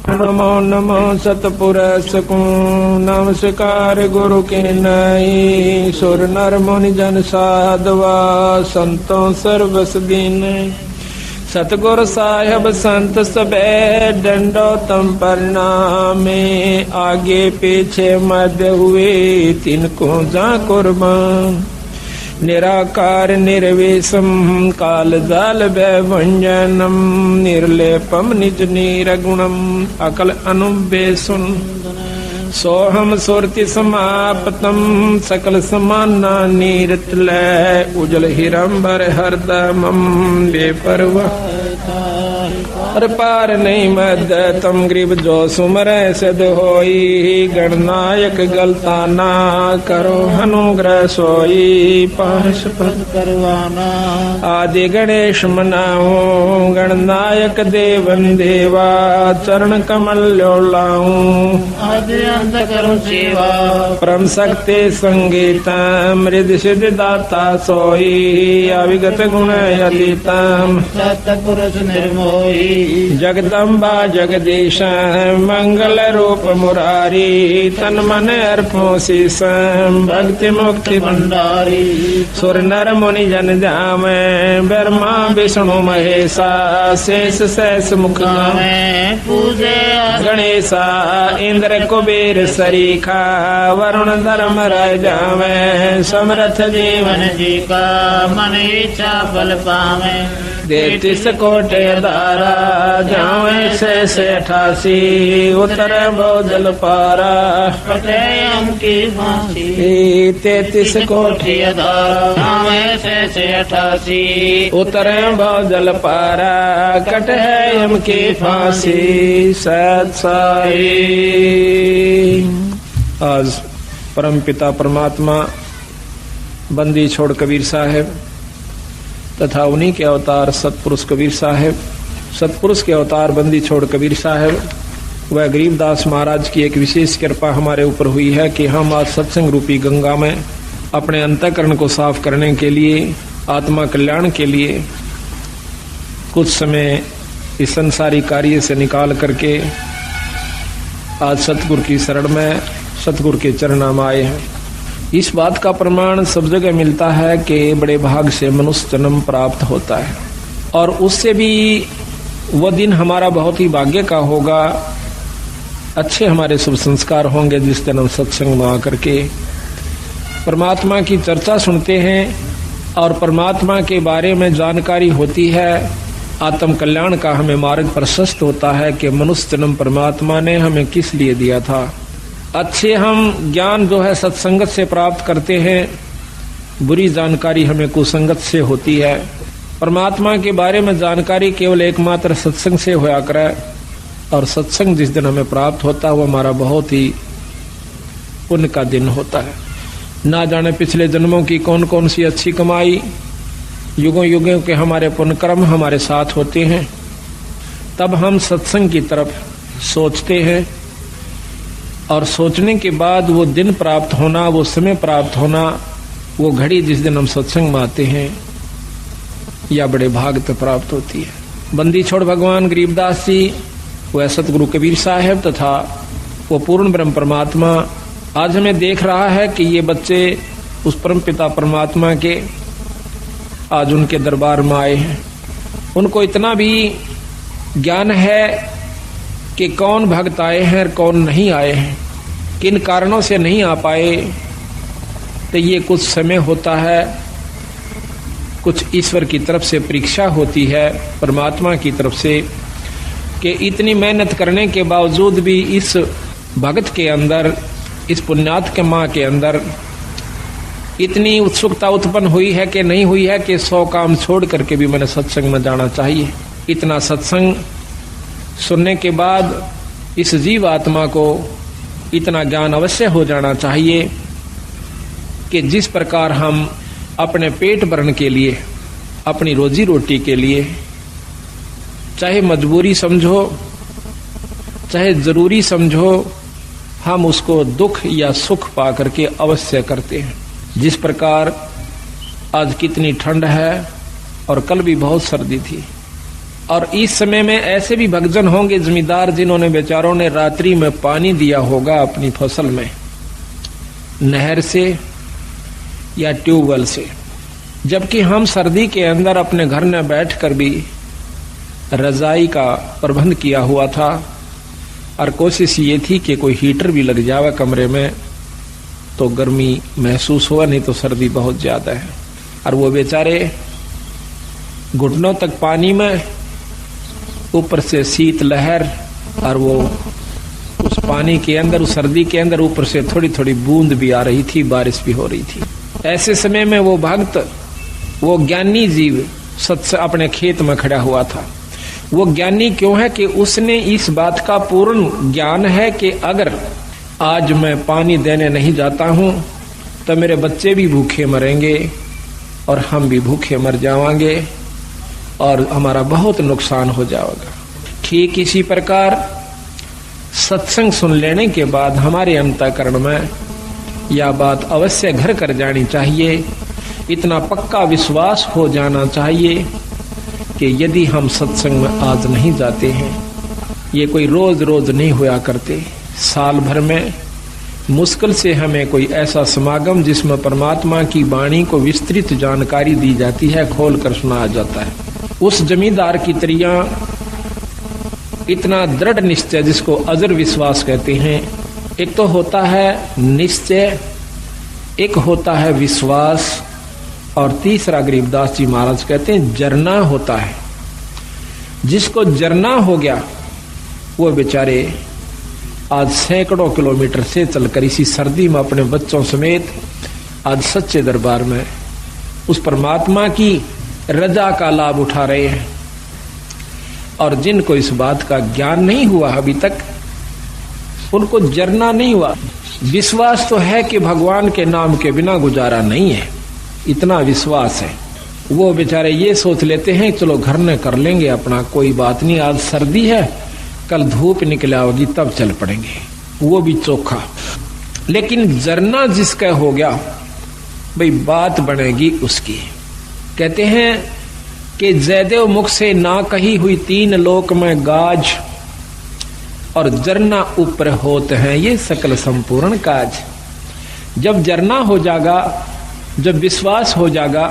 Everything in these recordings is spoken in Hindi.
नमो नमो सतपुरुष को नमस्कार गुरु के नई। सुर नर मुनि जन साधवा संतों सर्वस दीन। सतगुर साहिब संत सबे दंडोतम प्रणामे। आगे पीछे मध्य हुए तिनको जा कुर्बान। निराकार निर्विषम काल जाल वैभंजनम। निर्लेपम निज निर्गुणम अकल अनुबेसुन। सोहम सुरति समाप्तम सकल समाना नीरतलय। उजल हिरंबर हरदमम बेपरवाह पर पार नहीं मद तम ग्रीब जो सुमर सद होई। गणनायक गलता ना करो अनुग्रह सोई। पाश पद करवाना आदि गणेश मनाओ। गणनायक देवन देवा चरण कमल ल्योलाऊं। आदि अंत करो सेवा परम शक्ति संगीतम। मृद सिद्ध दाता सोई अविगत गुण अतीतम। सतपुरुष निर्मोही जगदम्बा जगदीश मंगल रूप मुरारी। तन मन अर्पो शीशम भक्ति मुक्ति भंडारी। सुर नर मुनि जन जामे ब्रह्मा विष्णु महेशा। शेष शेष मुख में पूजे गणेशा। इंद्र कुबेर सरीखा वरुण धर्म राय जामे। समर्थ जीवन जी का मन इच्छा फल पावे। 33 कोटि दारा जावे से 88। उतर बहुजल पारा कटे यम की फांसी। 33 कोटि दारा जावे से 88। उतर बहुजल पारा कटे यम की फांसी। सत साई। आज परम पिता परमात्मा बंदी छोड़ कबीर साहब तथा उन्हीं के अवतार सतपुरुष कबीर साहब। सतपुरुष के अवतार बंदी छोड़ कबीर साहब वह गरीबदास महाराज की एक विशेष कृपा हमारे ऊपर हुई है कि हम आज सत्संग रूपी गंगा में अपने अंतःकरण को साफ करने के लिए, आत्मा कल्याण के लिए कुछ समय इस संसारी कार्य से निकाल करके आज सतगुरु की शरण में, सतगुरु के चरणों में आए हैं। इस बात का प्रमाण सब जगह मिलता है कि बड़े भाग से मनुष्य जन्म प्राप्त होता है और उससे भी वह दिन हमारा बहुत ही भाग्य का होगा। अच्छे हमारे शुभ संस्कार होंगे जिस दिन हम सत्संग में आकर के परमात्मा की चर्चा सुनते हैं और परमात्मा के बारे में जानकारी होती है। आत्म कल्याण का हमें मार्ग प्रशस्त होता है कि मनुष्य जन्म परमात्मा ने हमें किस लिए दिया था। अच्छे हम ज्ञान जो है सत्संगत से प्राप्त करते हैं, बुरी जानकारी हमें कुसंगत से होती है। परमात्मा के बारे में जानकारी केवल एकमात्र सत्संग से होया करे और सत्संग जिस दिन हमें प्राप्त होता है वो हमारा बहुत ही पुण्य का दिन होता है। ना जाने पिछले जन्मों की कौन कौन सी अच्छी कमाई, युगों युगों के हमारे पुण्य कर्म हमारे साथ होते हैं। तब हम सत्संग की तरफ सोचते हैं और सोचने के बाद वो दिन प्राप्त होना, वो समय प्राप्त होना, वो घड़ी जिस दिन हम सत्संग में आते हैं या बड़े भाग तक प्राप्त होती है। बंदी छोड़ भगवान गरीबदास जी, वह सतगुरु कबीर साहब तथा वो पूर्ण ब्रह्म परमात्मा आज हमें देख रहा है कि ये बच्चे उस परम पिता परमात्मा के आज उनके दरबार में आए हैं। उनको इतना भी ज्ञान है कि कौन भक्त आए हैं और कौन नहीं आए हैं, किन कारणों से नहीं आ पाए। तो ये कुछ समय होता है, कुछ ईश्वर की तरफ से परीक्षा होती है, परमात्मा की तरफ से, कि इतनी मेहनत करने के बावजूद भी इस भक्त के अंदर, इस पुण्यात्मा के अंदर इतनी उत्सुकता उत्पन्न हुई है कि नहीं हुई है कि 100 काम छोड़ करके भी मैंने सत्संग में जाना चाहिए। इतना सत्संग सुनने के बाद इस जीव आत्मा को इतना ज्ञान अवश्य हो जाना चाहिए कि जिस प्रकार हम अपने पेट भरने के लिए, अपनी रोजी रोटी के लिए, चाहे मजबूरी समझो चाहे जरूरी समझो, हम उसको दुख या सुख पा करके अवश्य करते हैं। जिस प्रकार आज कितनी ठंड है और कल भी बहुत सर्दी थी, और इस समय में ऐसे भी भक्तजन होंगे जमींदार जिन्होंने बेचारों ने रात्रि में पानी दिया होगा अपनी फसल में, नहर से या ट्यूबवेल से, जबकि हम सर्दी के अंदर अपने घर में बैठकर भी रजाई का प्रबंध किया हुआ था और कोशिश ये थी कि कोई हीटर भी लग जावे कमरे में तो गर्मी महसूस हुआ, नहीं तो सर्दी बहुत ज्यादा है। और वो बेचारे घुटनों तक पानी में, ऊपर से शीत लहर, और वो उस पानी के अंदर, उस सर्दी के अंदर ऊपर से थोड़ी थोड़ी बूंद भी आ रही थी, बारिश भी हो रही थी। ऐसे समय में वो भक्त, वो ज्ञानी जीव सत्य अपने खेत में खड़ा हुआ था। वो ज्ञानी क्यों है कि उसने इस बात का पूर्ण ज्ञान है कि अगर आज मैं पानी देने नहीं जाता हूं तो मेरे बच्चे भी भूखे मरेंगे और हम भी भूखे मर जाएंगे और हमारा बहुत नुकसान हो जाएगा। ठीक इसी प्रकार सत्संग सुन लेने के बाद हमारे अंतःकरण में यह बात अवश्य घर कर जानी चाहिए, इतना पक्का विश्वास हो जाना चाहिए कि यदि हम सत्संग में आज नहीं जाते हैं, ये कोई रोज रोज नहीं हुआ करते, साल भर में मुश्किल से हमें कोई ऐसा समागम जिसमें परमात्मा की वाणी को विस्तृत जानकारी दी जाती है, खोल कर सुनाया जाता है। उस जमींदार की तरह इतना दृढ़ निश्चय, जिसको अजर विश्वास कहते हैं, एक तो होता है निश्चय, एक होता है विश्वास, और तीसरा गरीबदास जी महाराज कहते हैं जरना होता है। जिसको जरना हो गया वो बेचारे आज सैकड़ों किलोमीटर से चलकर इसी सर्दी में अपने बच्चों समेत आज सच्चे दरबार में उस परमात्मा की रजा का लाभ उठा रहे हैं। और जिनको इस बात का ज्ञान नहीं हुआ अभी तक, उनको जरना नहीं हुआ। विश्वास तो है कि भगवान के नाम के बिना गुजारा नहीं है, इतना विश्वास है। वो बेचारे ये सोच लेते हैं चलो घर में कर लेंगे अपना, कोई बात नहीं, आज सर्दी है, कल धूप निकल आओगी तब चल पड़ेंगे, वो भी चोखा। लेकिन जरना जिसका हो गया भाई, बात बनेगी उसकी। कहते हैं कि जयदेव मुख से ना कही हुई तीन लोक में गाज, और जरना ऊपर होते हैं ये सकल संपूर्ण काज। जब जरना हो जाएगा, जब विश्वास हो जाएगा,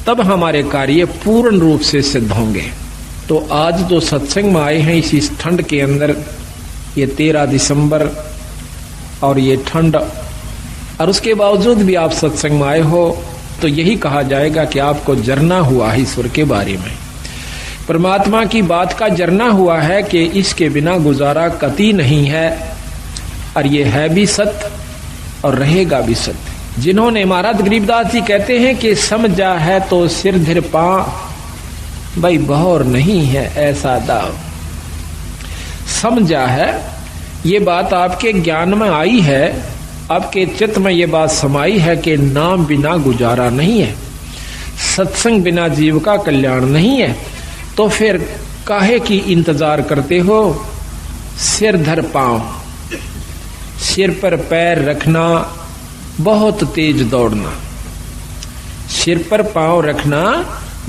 तब हमारे कार्य पूर्ण रूप से सिद्ध होंगे। तो आज जो सत्संग में आए हैं इसी ठंड के अंदर, ये 13 दिसंबर और ये ठंड, और उसके बावजूद भी आप सत्संग में आए हो, तो यही कहा जाएगा कि आपको जरना हुआ है ईश्वर के बारे में, परमात्मा की बात का जरना हुआ है कि इसके बिना गुजारा कतई नहीं है, और ये है भी सत्य और रहेगा भी सत्य। जिन्होंने, महाराज गरीबदास जी कहते हैं कि समझा है तो सिर धर पा, भाई बहौर नहीं है ऐसा दाव। समझा है, ये बात आपके ज्ञान में आई है, आपके चित्त में ये बात समाई है कि नाम बिना गुजारा नहीं है, सत्संग बिना जीव का कल्याण नहीं है, तो फिर काहे की इंतजार करते हो? सिर धर पांव, सिर पर पैर रखना, बहुत तेज दौड़ना, सिर पर पांव रखना,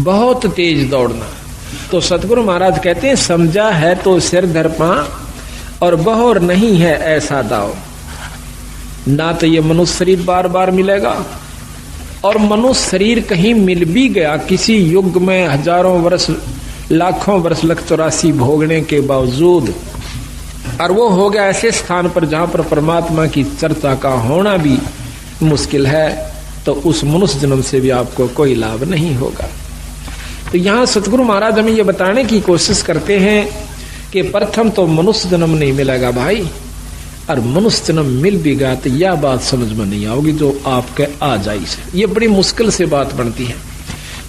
बहुत तेज दौड़ना। तो सतगुरु महाराज कहते हैं समझा है तो सिर धर पांव, और बहौर नहीं है ऐसा दाव। ना तो ये मनुष्य शरीर बार बार मिलेगा, और मनुष्य शरीर कहीं मिल भी गया किसी युग में, हजारों वर्ष, लाखों वर्ष, लख 84 भोगने के बावजूद, और वो हो गया ऐसे स्थान पर जहां पर परमात्मा की चर्चा का होना भी मुश्किल है, तो उस मनुष्य जन्म से भी आपको कोई लाभ नहीं होगा। तो यहाँ सतगुरु महाराज हमें ये बताने की कोशिश करते हैं कि प्रथम तो मनुष्य जन्म नहीं मिलेगा भाई, और मनुष्य जन्म मिल भी गया तो यह बात समझ में नहीं आओगी जो आपके आ जाई से। ये बड़ी मुश्किल से बात बनती है।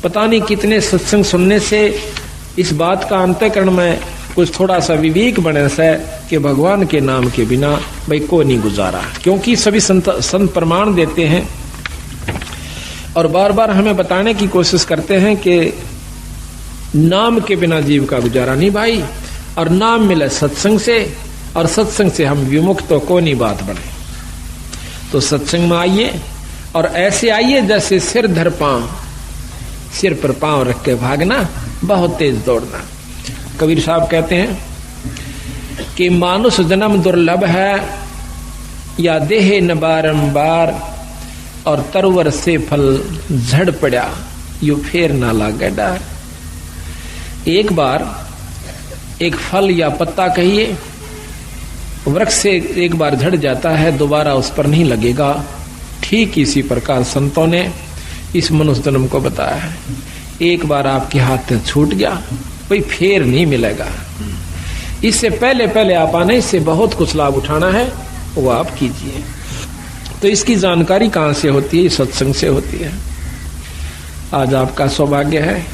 पता नहीं कितने सत्संग सुनने से इस बात का अंतःकरण में कुछ थोड़ा सा विवेक बने से कि भगवान के नाम के बिना भाई को नहीं गुजारा, क्योंकि सभी संत प्रमाण देते हैं और बार बार हमें बताने की कोशिश करते हैं कि नाम के बिना जीव का गुजारा नहीं भाई, और नाम मिले सत्संग से, और सत्संग से हम विमुक्त तो को नहीं बात बने। तो सत्संग में आइए, और ऐसे आइए जैसे सिर धर पांव, सिर पर पांव रख के भागना, बहुत तेज दौड़ना। कबीर साहब कहते हैं कि मानुष जन्म दुर्लभ है, या देह न बारंबार, और तरवर से फल झड़ पड़ा, यू फेर ना लागे डार। एक बार एक फल या पत्ता कहिए वृक्ष से एक बार झड़ जाता है, दोबारा उस पर नहीं लगेगा। ठीक इसी प्रकार संतों ने इस मनुष्य जन्म को बताया है। एक बार आपके हाथ से छूट गया, कोई फेर नहीं मिलेगा। इससे पहले पहले आप आने से बहुत कुछ लाभ उठाना है, वो आप कीजिए। तो इसकी जानकारी कहाँ से होती है? सत्संग से होती है। आज आपका सौभाग्य है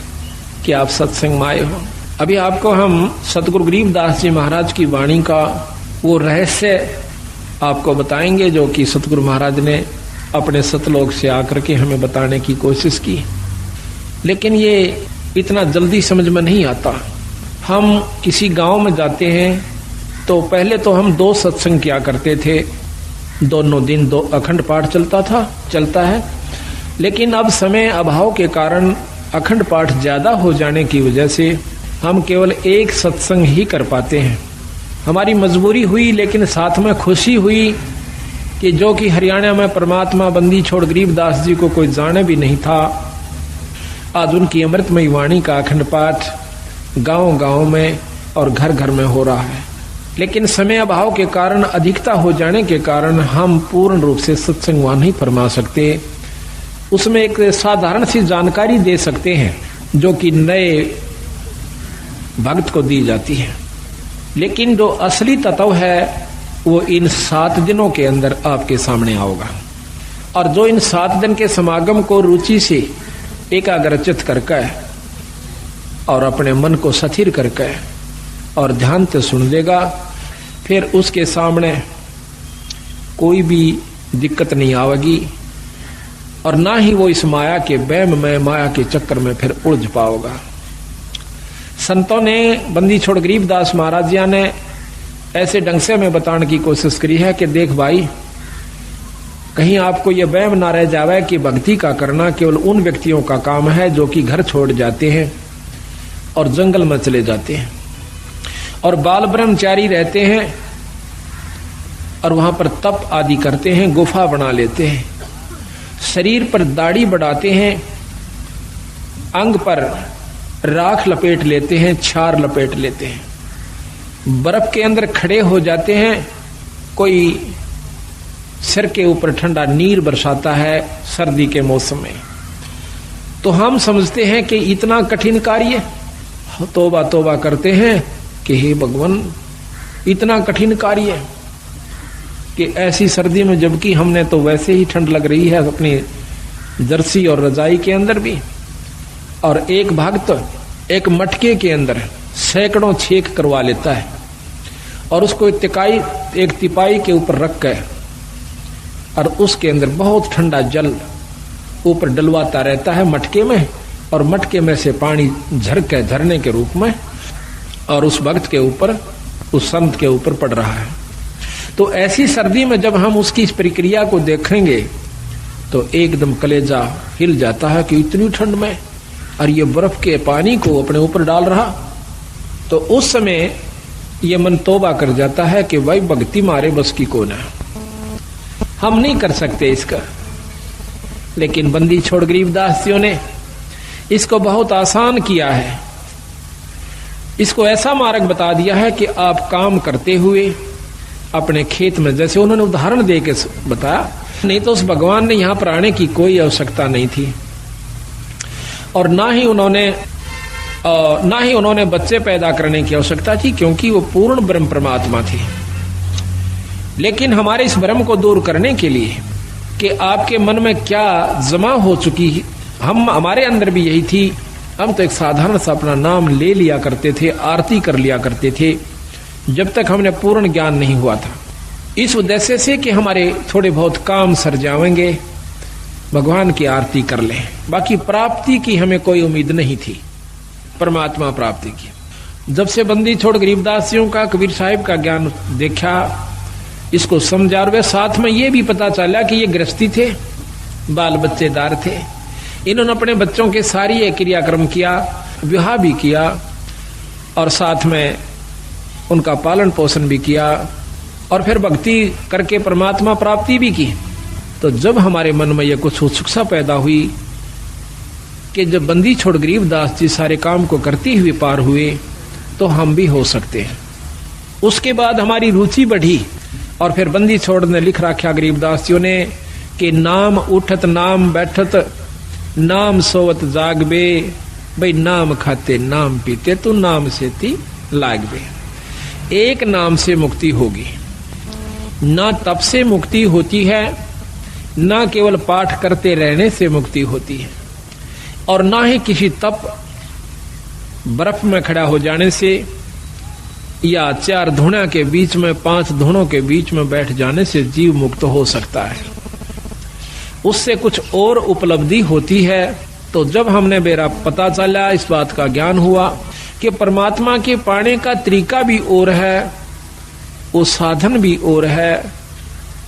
कि आप सत्संग में आए हो। अभी आपको हम सतगुरु गरीबदास जी महाराज की वाणी का वो रहस्य आपको बताएंगे जो कि सतगुरु महाराज ने अपने सतलोक से आकर के हमें बताने की कोशिश की। लेकिन ये इतना जल्दी समझ में नहीं आता। हम किसी गांव में जाते हैं तो पहले तो हम 2 सत्संग किया करते थे, दोनों दिन 2 अखंड पाठ चलता है। लेकिन अब समय अभाव के कारण अखंड पाठ ज्यादा हो जाने की वजह से हम केवल 1 सत्संग ही कर पाते हैं। हमारी मजबूरी हुई, लेकिन साथ में खुशी हुई कि जो कि हरियाणा में परमात्मा बंदी छोड़ गरीबदास जी को कोई जाने भी नहीं था, आज उनकी अमृतमयी वाणी का अखंड पाठ गांव गांव में और घर घर में हो रहा है। लेकिन समय अभाव के कारण, अधिकता हो जाने के कारण हम पूर्ण रूप से सत्संग वहां नहीं फरमा सकते। उसमें एक साधारण सी जानकारी दे सकते हैं जो कि नए भक्त को दी जाती है। लेकिन जो असली तत्व है वो इन 7 दिनों के अंदर आपके सामने आओगा। और जो इन 7 दिन के समागम को रुचि से एकाग्रचित करके और अपने मन को स्थिर करके और ध्यान से सुन लेगा, फिर उसके सामने कोई भी दिक्कत नहीं आवेगी और ना ही वो इस माया के वहम में, माया के चक्कर में फिर उलझ पाओगा। संतों ने, बंदी छोड़ गरीबदास महाराज जी ने ऐसे ढंग से हमें बताने की कोशिश करी है कि देख भाई, कहीं आपको यह वहम ना रह जावे कि भक्ति का करना केवल उन व्यक्तियों का काम है जो कि घर छोड़ जाते हैं और जंगल में चले जाते हैं और बाल ब्रह्मचारी रहते हैं और वहां पर तप आदि करते हैं, गुफा बना लेते हैं, शरीर पर दाढ़ी बढ़ाते हैं, अंग पर राख लपेट लेते हैं, छार लपेट लेते हैं, बर्फ के अंदर खड़े हो जाते हैं, कोई सिर के ऊपर ठंडा नीर बरसाता है सर्दी के मौसम में। तो हम समझते हैं कि इतना कठिन कार्य, तौबा तौबा करते हैं कि हे भगवान, इतना कठिन कार्य कि ऐसी सर्दी में, जबकि हमने तो वैसे ही ठंड लग रही है अपनी जर्सी और रजाई के अंदर भी। और एक भक्त एक मटके के अंदर सैकड़ों छेक करवा लेता है और उसको एक तिपाई के ऊपर रख कर और उसके अंदर बहुत ठंडा जल ऊपर डलवाता रहता है मटके में, और मटके में से पानी झरने के रूप में और उस भक्त के ऊपर, उस संत के ऊपर पड़ रहा है। तो ऐसी सर्दी में जब हम उसकी इस प्रक्रिया को देखेंगे तो एकदम कलेजा हिल जाता है कि इतनी ठंड में और ये बर्फ के पानी को अपने ऊपर डाल रहा। तो उस समय ये मन तौबा कर जाता है कि भाई भक्ति मारे बस की कौन है, हम नहीं कर सकते इसका। लेकिन बंदी छोड़ गरीबदास जी ने इसको बहुत आसान किया है। इसको ऐसा मार्ग बता दिया है कि आप काम करते हुए अपने खेत में, जैसे उन्होंने उदाहरण दे के बताया, नहीं तो उस भगवान ने यहां पर आने की कोई आवश्यकता नहीं थी और ना ही उन्होंने बच्चे पैदा करने की आवश्यकता थी, क्योंकि वो पूर्ण ब्रह्म परमात्मा थे। लेकिन हमारे इस भ्रम को दूर करने के लिए कि आपके मन में क्या जमा हो चुकी, हमारे अंदर भी यही थी। हम तो एक साधारण सा अपना नाम ले लिया करते थे, आरती कर लिया करते थे, जब तक हमने पूर्ण ज्ञान नहीं हुआ था। इस उद्देश्य से कि हमारे थोड़े बहुत काम सर जाएंगे, भगवान की आरती कर लें, बाकी प्राप्ति की हमें कोई उम्मीद नहीं थी, परमात्मा प्राप्ति की। जब से बंदी छोड़ गरीबदासियों का, कबीर साहिब का ज्ञान देखा, इसको समझा, और वे साथ में ये भी पता चला कि ये गृहस्थी थे, बाल बच्चेदार थे, इन्होंने अपने बच्चों के सारी ये क्रियाक्रम किया विवाह भी किया और साथ में उनका पालन पोषण भी किया और फिर भक्ति करके परमात्मा प्राप्ति भी की। तो जब हमारे मन में यह कुछ उत्सुकता पैदा हुई कि जब बंदी छोड़ गरीबदास जी सारे काम को करते हुए पार हुए तो हम भी हो सकते हैं। उसके बाद हमारी रुचि बढ़ी और फिर बंदी छोड़ ने लिख रखा गरीबदास जी ने कि नाम उठत नाम बैठत नाम सोवत जागबे, भाई नाम खाते नाम पीते तो नाम से ती लागबे। एक नाम से मुक्ति होगी, ना तप से मुक्ति होती है, ना केवल पाठ करते रहने से मुक्ति होती है, और ना ही किसी तप बर्फ में खड़ा हो जाने से या 4 धुना के बीच में 5 धुनों के बीच में बैठ जाने से जीव मुक्त हो सकता है। उससे कुछ और उपलब्धि होती है। तो जब हमने मेरा पता चला, इस बात का ज्ञान हुआ कि परमात्मा के पाने का तरीका भी और है, वो साधन भी और है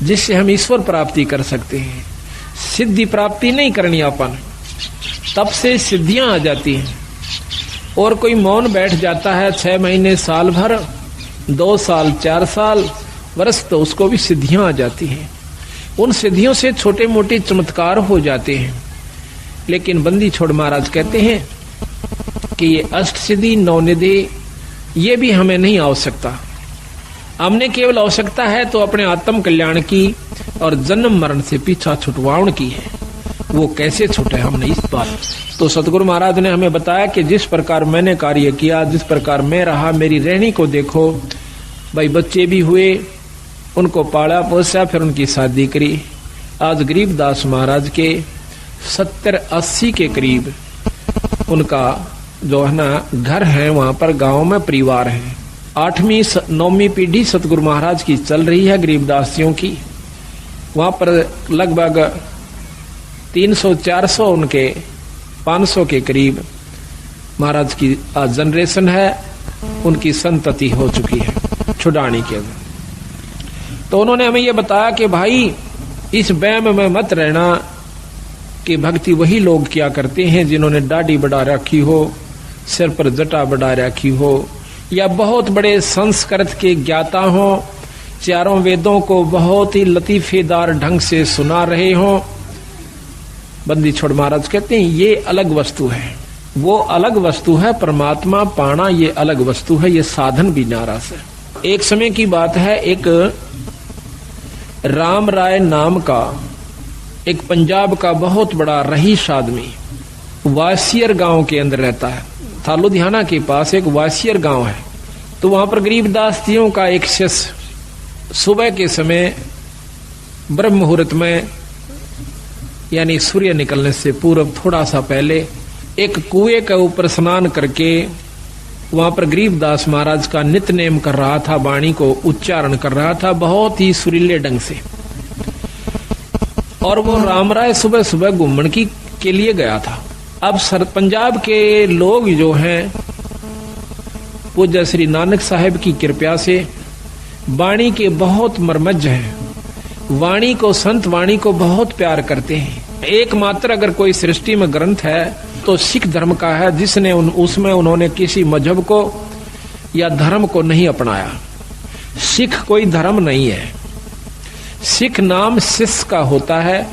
जिससे हम ईश्वर प्राप्ति कर सकते हैं। सिद्धि प्राप्ति नहीं करनी अपन, तब से सिद्धियां आ जाती हैं। और कोई मौन बैठ जाता है 6 महीने, साल भर, 2 साल, 4 साल, वर्ष, तो उसको भी सिद्धियां आ जाती हैं। उन सिद्धियों से छोटे मोटे चमत्कार हो जाते हैं। लेकिन बंदी छोड़ महाराज कहते हैं कि ये अष्ट सिद्धि 9 निधि ये भी हमें नहीं आवश्यकता। हमने केवल आवश्यकता है तो अपने आत्म कल्याण की और जन्म मरण से पीछा छुटवाउन की है। वो कैसे छूटे हमने इस बात। तो सतगुरु महाराज ने हमें बताया कि जिस प्रकार मैंने कार्य किया, जिस प्रकार मैं रहा, मेरी रहनी को देखो। भाई बच्चे भी हुए, उनको पाला पोसा, फिर उनकी शादी करी। आज गरीबदास महाराज के 70-80 के करीब उनका जो है ना घर है, वहां पर गांव में परिवार है। 8वीं 9वीं पीढ़ी सतगुरु महाराज की चल रही है गरीबदासियों की। वहां पर लगभग 300-400 उनके 500 के करीब महाराज की आज जनरेशन है, उनकी संतति हो चुकी है छुड़ानी के अंदर। तो उन्होंने हमें यह बताया कि भाई इस वहम में मत रहना कि भक्ति वही लोग किया करते हैं जिन्होंने दाढ़ी बढ़ा रखी हो, सिर पर जटा बढ़ा रखी हो, या बहुत बड़े संस्कृत के ज्ञाता हो, चारों वेदों को बहुत ही लतीफेदार ढंग से सुना रहे हो। बंदी छोड़ महाराज कहते हैं ये अलग वस्तु है, वो अलग वस्तु है। परमात्मा पाना ये अलग वस्तु है, ये साधन भी नारा से। एक समय की बात है, एक राम राय नाम का एक पंजाब का बहुत बड़ा रईस आदमी वासियर गांव के अंदर रहता है। था लुधियाना के पास एक वासियर गांव है। तो वहां पर गरीबदास जियों का एक शिष्य सुबह के समय ब्रह्म मुहूर्त में, यानी सूर्य निकलने से पूर्व थोड़ा सा पहले, एक कुएं के ऊपर स्नान करके वहां पर गरीबदास महाराज का नित्य नेम कर रहा था, वाणी को उच्चारण कर रहा था बहुत ही सुरीले ढंग से। और वो राम राय सुबह सुबह घूमने के लिए गया था। अब पंजाब के लोग जो हैं पूज्य श्री नानक साहिब की कृपा से वाणी के बहुत मर्मज्ज हैं। वाणी को, संत वाणी को बहुत प्यार करते हैं। एकमात्र अगर कोई सृष्टि में ग्रंथ है तो सिख धर्म का है, जिसने उसमें उन्होंने किसी मजहब को या धर्म को नहीं अपनाया। सिख कोई धर्म नहीं है। सिख नाम सिस का होता है,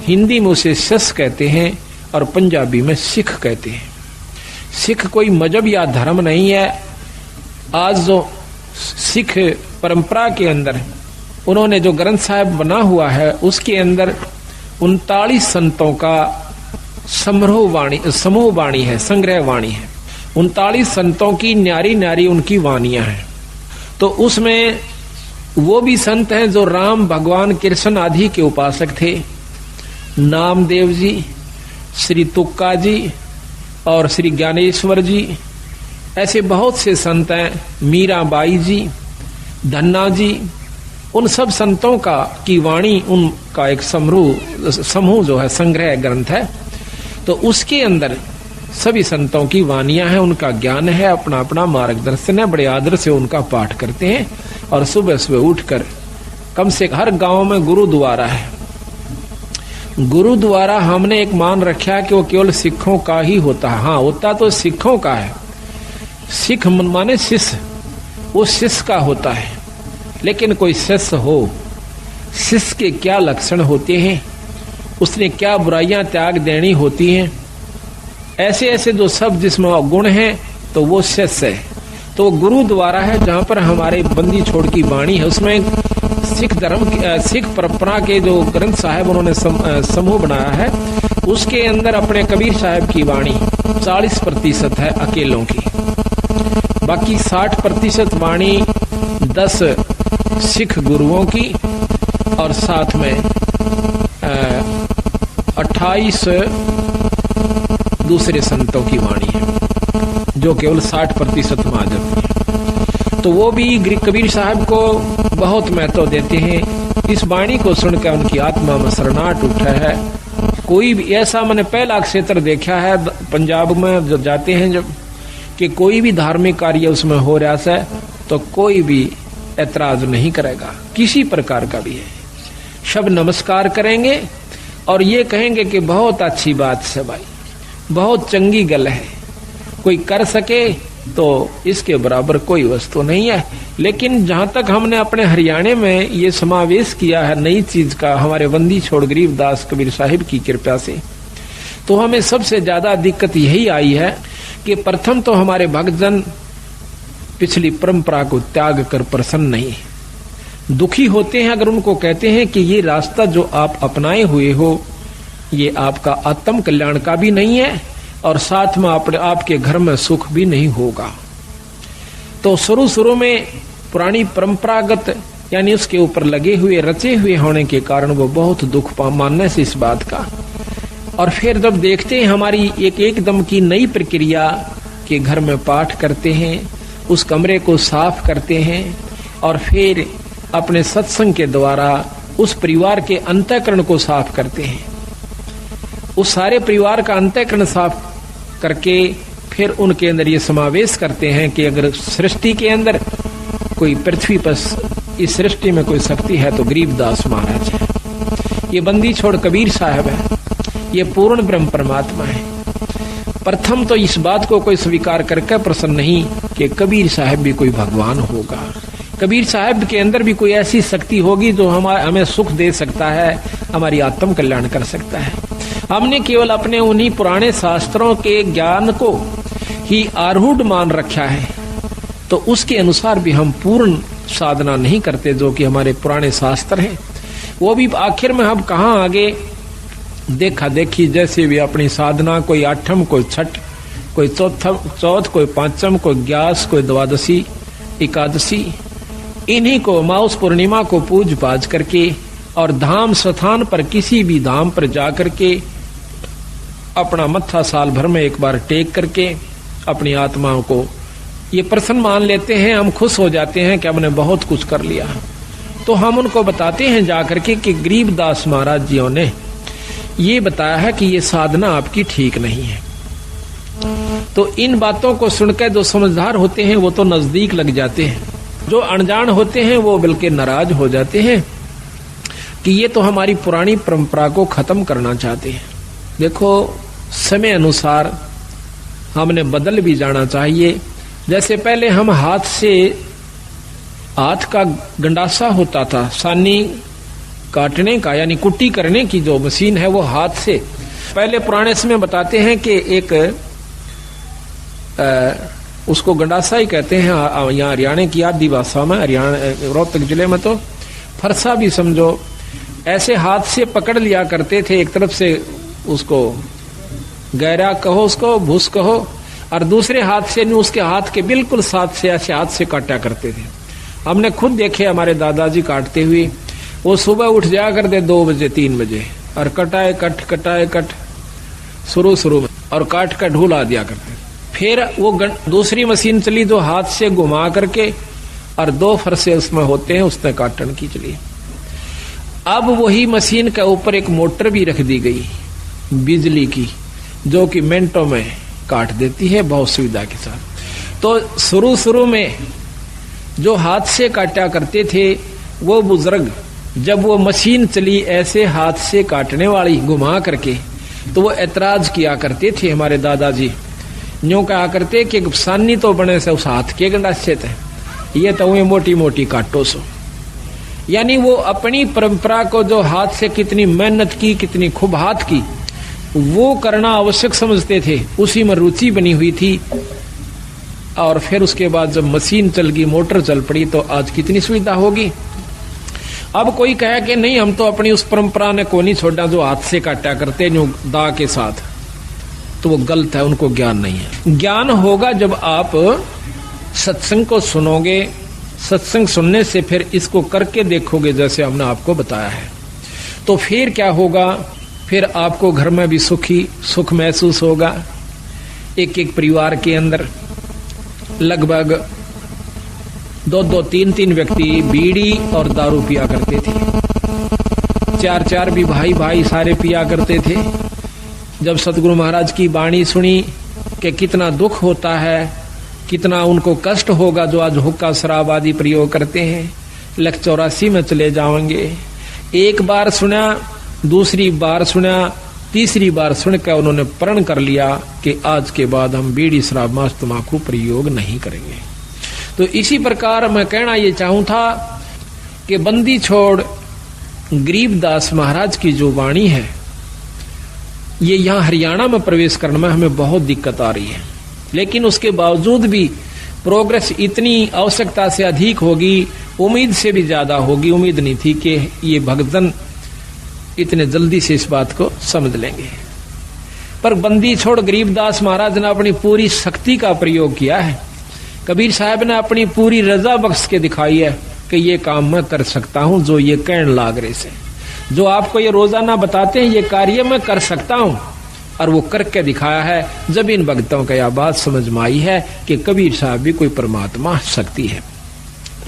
हिंदी में उसे सिस कहते हैं और पंजाबी में सिख कहते हैं। सिख कोई मजहब या धर्म नहीं है। आज जो सिख परंपरा के अंदर उन्होंने जो ग्रंथ साहिब बना हुआ है, उसके अंदर 39 संतों का समूह वाणी है, संग्रह वाणी है। 39 संतों की न्यारी न्यारी उनकी वाणियां हैं। तो उसमें वो भी संत हैं जो राम, भगवान, कृष्ण आदि के उपासक थे। नामदेव जी, श्री तुक्का जी और श्री ज्ञानेश्वर जी, ऐसे बहुत से संत हैं। मीराबाई जी, धन्ना जी, उन सब संतों का की वाणी, उनका एक समूह जो है संग्रह ग्रंथ है। तो उसके अंदर सभी संतों की वाणियां हैं, उनका ज्ञान है, अपना अपना मार्गदर्शन है। बड़े आदर से उनका पाठ करते हैं और सुबह सुबह उठकर, कम से हर गांव में गुरुद्वारा है, गुरु द्वारा हमने एक मान रखा कि वो केवल सिखों का ही होता है। हाँ, होता तो सिखों का है, सिख माने शिष्य, वो शिष्य का होता है। लेकिन कोई शिष्य हो, शिष्य के क्या लक्षण होते हैं, उसने क्या बुराइयां त्याग देनी होती हैं, ऐसे ऐसे जो सब जिसमें गुण हैं, तो वो शिष्य है। तो गुरु द्वारा है, जहाँ पर हमारे बंदी छोड़ की वाणी है, उसमें सिख धर्म सिख परंपरा के जो ग्रंथ साहब उन्होंने समूह बनाया है, उसके अंदर अपने कबीर साहब की वाणी 40% है अकेलों की, बाकी 60% वाणी 10 सिख गुरुओं की और साथ में 28 दूसरे संतों की वाणी है, जो केवल 60% में आ जाती है। तो वो भी कबीर साहब को बहुत महत्व देते हैं। इस वाणी को सुनकर उनकी आत्मा में शरणाहट उठा है। कोई भी ऐसा, मैंने पहला क्षेत्र देखा है पंजाब में जो जाते हैं जब, कि कोई भी धार्मिक कार्य उसमें हो रहा है तो कोई भी ऐतराज नहीं करेगा, किसी प्रकार का भी है। सब नमस्कार करेंगे और ये कहेंगे कि बहुत अच्छी बात है भाई, बहुत चंगी गल है, कोई कर सके तो इसके बराबर कोई वस्तु नहीं है। लेकिन जहां तक हमने अपने हरियाणा में ये समावेश किया है नई चीज का, हमारे बंदी छोड़ गरीबदास कबीर साहिब की कृपा से, तो हमें सबसे ज्यादा दिक्कत यही आई है कि प्रथम तो हमारे भक्तजन पिछली परंपरा को त्याग कर प्रसन्न नहीं, दुखी होते हैं अगर उनको कहते हैं कि ये रास्ता जो आप अपनाए हुए हो, ये आपका आत्म कल्याण का भी नहीं है और साथ में आपके घर में सुख भी नहीं होगा। तो शुरू में पुरानी परंपरागत यानी उसके ऊपर लगे हुए रचे हुए होने के कारण वो बहुत दुख मानने से इस बात का। और फिर जब देखते हैं हमारी एक एकदम की नई प्रक्रिया के घर में पाठ करते हैं, उस कमरे को साफ करते हैं और फिर अपने सत्संग के द्वारा उस परिवार के अंतःकरण को साफ करते हैं, उस सारे परिवार का अंतःकरण साफ करके फिर उनके अंदर ये समावेश करते हैं कि अगर सृष्टि के अंदर कोई पृथ्वी पर इस सृष्टि में कोई शक्ति है तो गरीबदास महाराज है, ये बंदी छोड़ कबीर साहब है, ये पूर्ण ब्रह्म परमात्मा है। प्रथम तो इस बात को कोई स्वीकार करके प्रसन्न नहीं कि कबीर साहब भी कोई भगवान होगा, कबीर साहब के अंदर भी कोई ऐसी शक्ति होगी जो हमें सुख दे सकता है, हमारी आत्म कल्याण कर सकता है। हमने केवल अपने उन्हीं पुराने शास्त्रों के ज्ञान को ही आरूढ़ मान रखा है, तो उसके अनुसार भी हम पूर्ण साधना नहीं करते जो कि हमारे पुराने शास्त्र हैं। वो भी आखिर में हम कहाँ आगे देखा देखी जैसे भी अपनी साधना, कोई आठम, कोई छठ, कोई चौथ, कोई पांचम, कोई ग्यास, कोई द्वादशी, एकादशी, इन्हीं को माउस पूर्णिमा को पूज पाज करके और धाम स्थान पर किसी भी धाम पर जाकर के अपना मत्था साल भर में एक बार टेक करके अपनी आत्माओं को ये प्रसन्न मान लेते हैं, हम खुश हो जाते हैं कि हमने बहुत कुछ कर लिया। तो हम उनको बताते हैं जाकर के कि गरीबदास महाराज जियों ने ये बताया है कि ये साधना आपकी ठीक नहीं है। तो इन बातों को सुनकर जो समझदार होते हैं वो तो नजदीक लग जाते हैं, जो अनजान होते हैं वो बल्कि नाराज हो जाते हैं कि ये तो हमारी पुरानी परंपरा को खत्म करना चाहते हैं। देखो, समय अनुसार हमने बदल भी जाना चाहिए। जैसे पहले हम हाथ का गंडासा होता था, सानी काटने का यानी कुट्टी करने की जो मशीन है वो हाथ से, पहले पुराने समय बताते हैं कि एक उसको गंडासा ही कहते हैं यहाँ हरियाणा की आदि भाषा में, हरियाणा रोहतक जिले में तो फरसा भी समझो, ऐसे हाथ से पकड़ लिया करते थे। एक तरफ से उसको गहरा कहो, उसको भूस कहो, और दूसरे हाथ से उसके हाथ के बिल्कुल साथ से ऐसे हाथ से काटा करते थे। हमने खुद देखे हमारे दादाजी काटते हुए, वो सुबह उठ जाया करते 2 बजे 3 बजे और कटाए कट शुरू में और काट कर ढूला दिया करते। फिर वो दूसरी मशीन चली जो हाथ से घुमा करके और 2 फरसे उसमें होते हैं, उसने काटन की चली। अब वही मशीन के ऊपर एक मोटर भी रख दी गई बिजली की, जो कि मिनटों में काट देती है बहुत सुविधा के साथ। तो शुरू में जो हाथ से काटा करते थे वो बुजुर्ग जब वो मशीन चली ऐसे हाथ से काटने वाली घुमा करके, तो वो ऐतराज किया करते थे हमारे दादाजी, यूं कहा करते कि सानी तो बने से उस हाथ के गंडासे थे, ये तो वे मोटी मोटी काटो सो। यानी वो अपनी परंपरा को जो हाथ से कितनी मेहनत की, कितनी खूब हाथ की, वो करना आवश्यक समझते थे, उसी में रुचि बनी हुई थी। और फिर उसके बाद जब मशीन चल गई, मोटर चल पड़ी, तो आज कितनी सुविधा होगी। अब कोई कहे कि नहीं हम तो अपनी उस परंपरा ने को नहीं छोड़ा जो हाथ से काटा करते जो दा के साथ, तो वो गलत है, उनको ज्ञान नहीं है। ज्ञान होगा जब आप सत्संग को सुनोगे, सत्संग सुनने से फिर इसको करके देखोगे जैसे हमने आपको बताया है, तो फिर क्या होगा, फिर आपको घर में भी सुख महसूस होगा। एक एक परिवार के अंदर लगभग 2-2, 3-3 व्यक्ति बीड़ी और दारू पिया करते थे, 4-4 भी भाई सारे पिया करते थे। जब सतगुरु महाराज की वाणी सुनी कि कितना दुख होता है, कितना उनको कष्ट होगा जो आज हुक्का शराब आदि प्रयोग करते हैं, 184 में चले जाएंगे। एक बार सुना, दूसरी बार सुना, तीसरी बार सुनकर उन्होंने प्रण कर लिया कि आज के बाद हम बीड़ी शराब मांस तंबाकू प्रयोग नहीं करेंगे। तो इसी प्रकार मैं कहना ये चाहूं था कि बंदी छोड़ गरीबदास महाराज की जो वाणी है, ये यहाँ हरियाणा में प्रवेश करने में हमें बहुत दिक्कत आ रही है, लेकिन उसके बावजूद भी प्रोग्रेस इतनी आवश्यकता से अधिक होगी, उम्मीद से भी ज्यादा होगी। उम्मीद नहीं थी कि ये भक्तजन इतने जल्दी से इस बात को समझ लेंगे, पर बंदी छोड़ गरीबदास महाराज ने अपनी पूरी शक्ति का प्रयोग किया है। कबीर साहब ने अपनी पूरी रजा बख्श के दिखाई है कि ये काम मैं कर सकता हूं, जो ये कहने लाग रहे से, जो आपको ये रोजाना बताते हैं, ये कार्य मैं कर सकता हूं, और वो करके दिखाया है। जब इन भक्तों को यह बात समझ में आई है कि कबीर साहब भी कोई परमात्मा शक्ति है।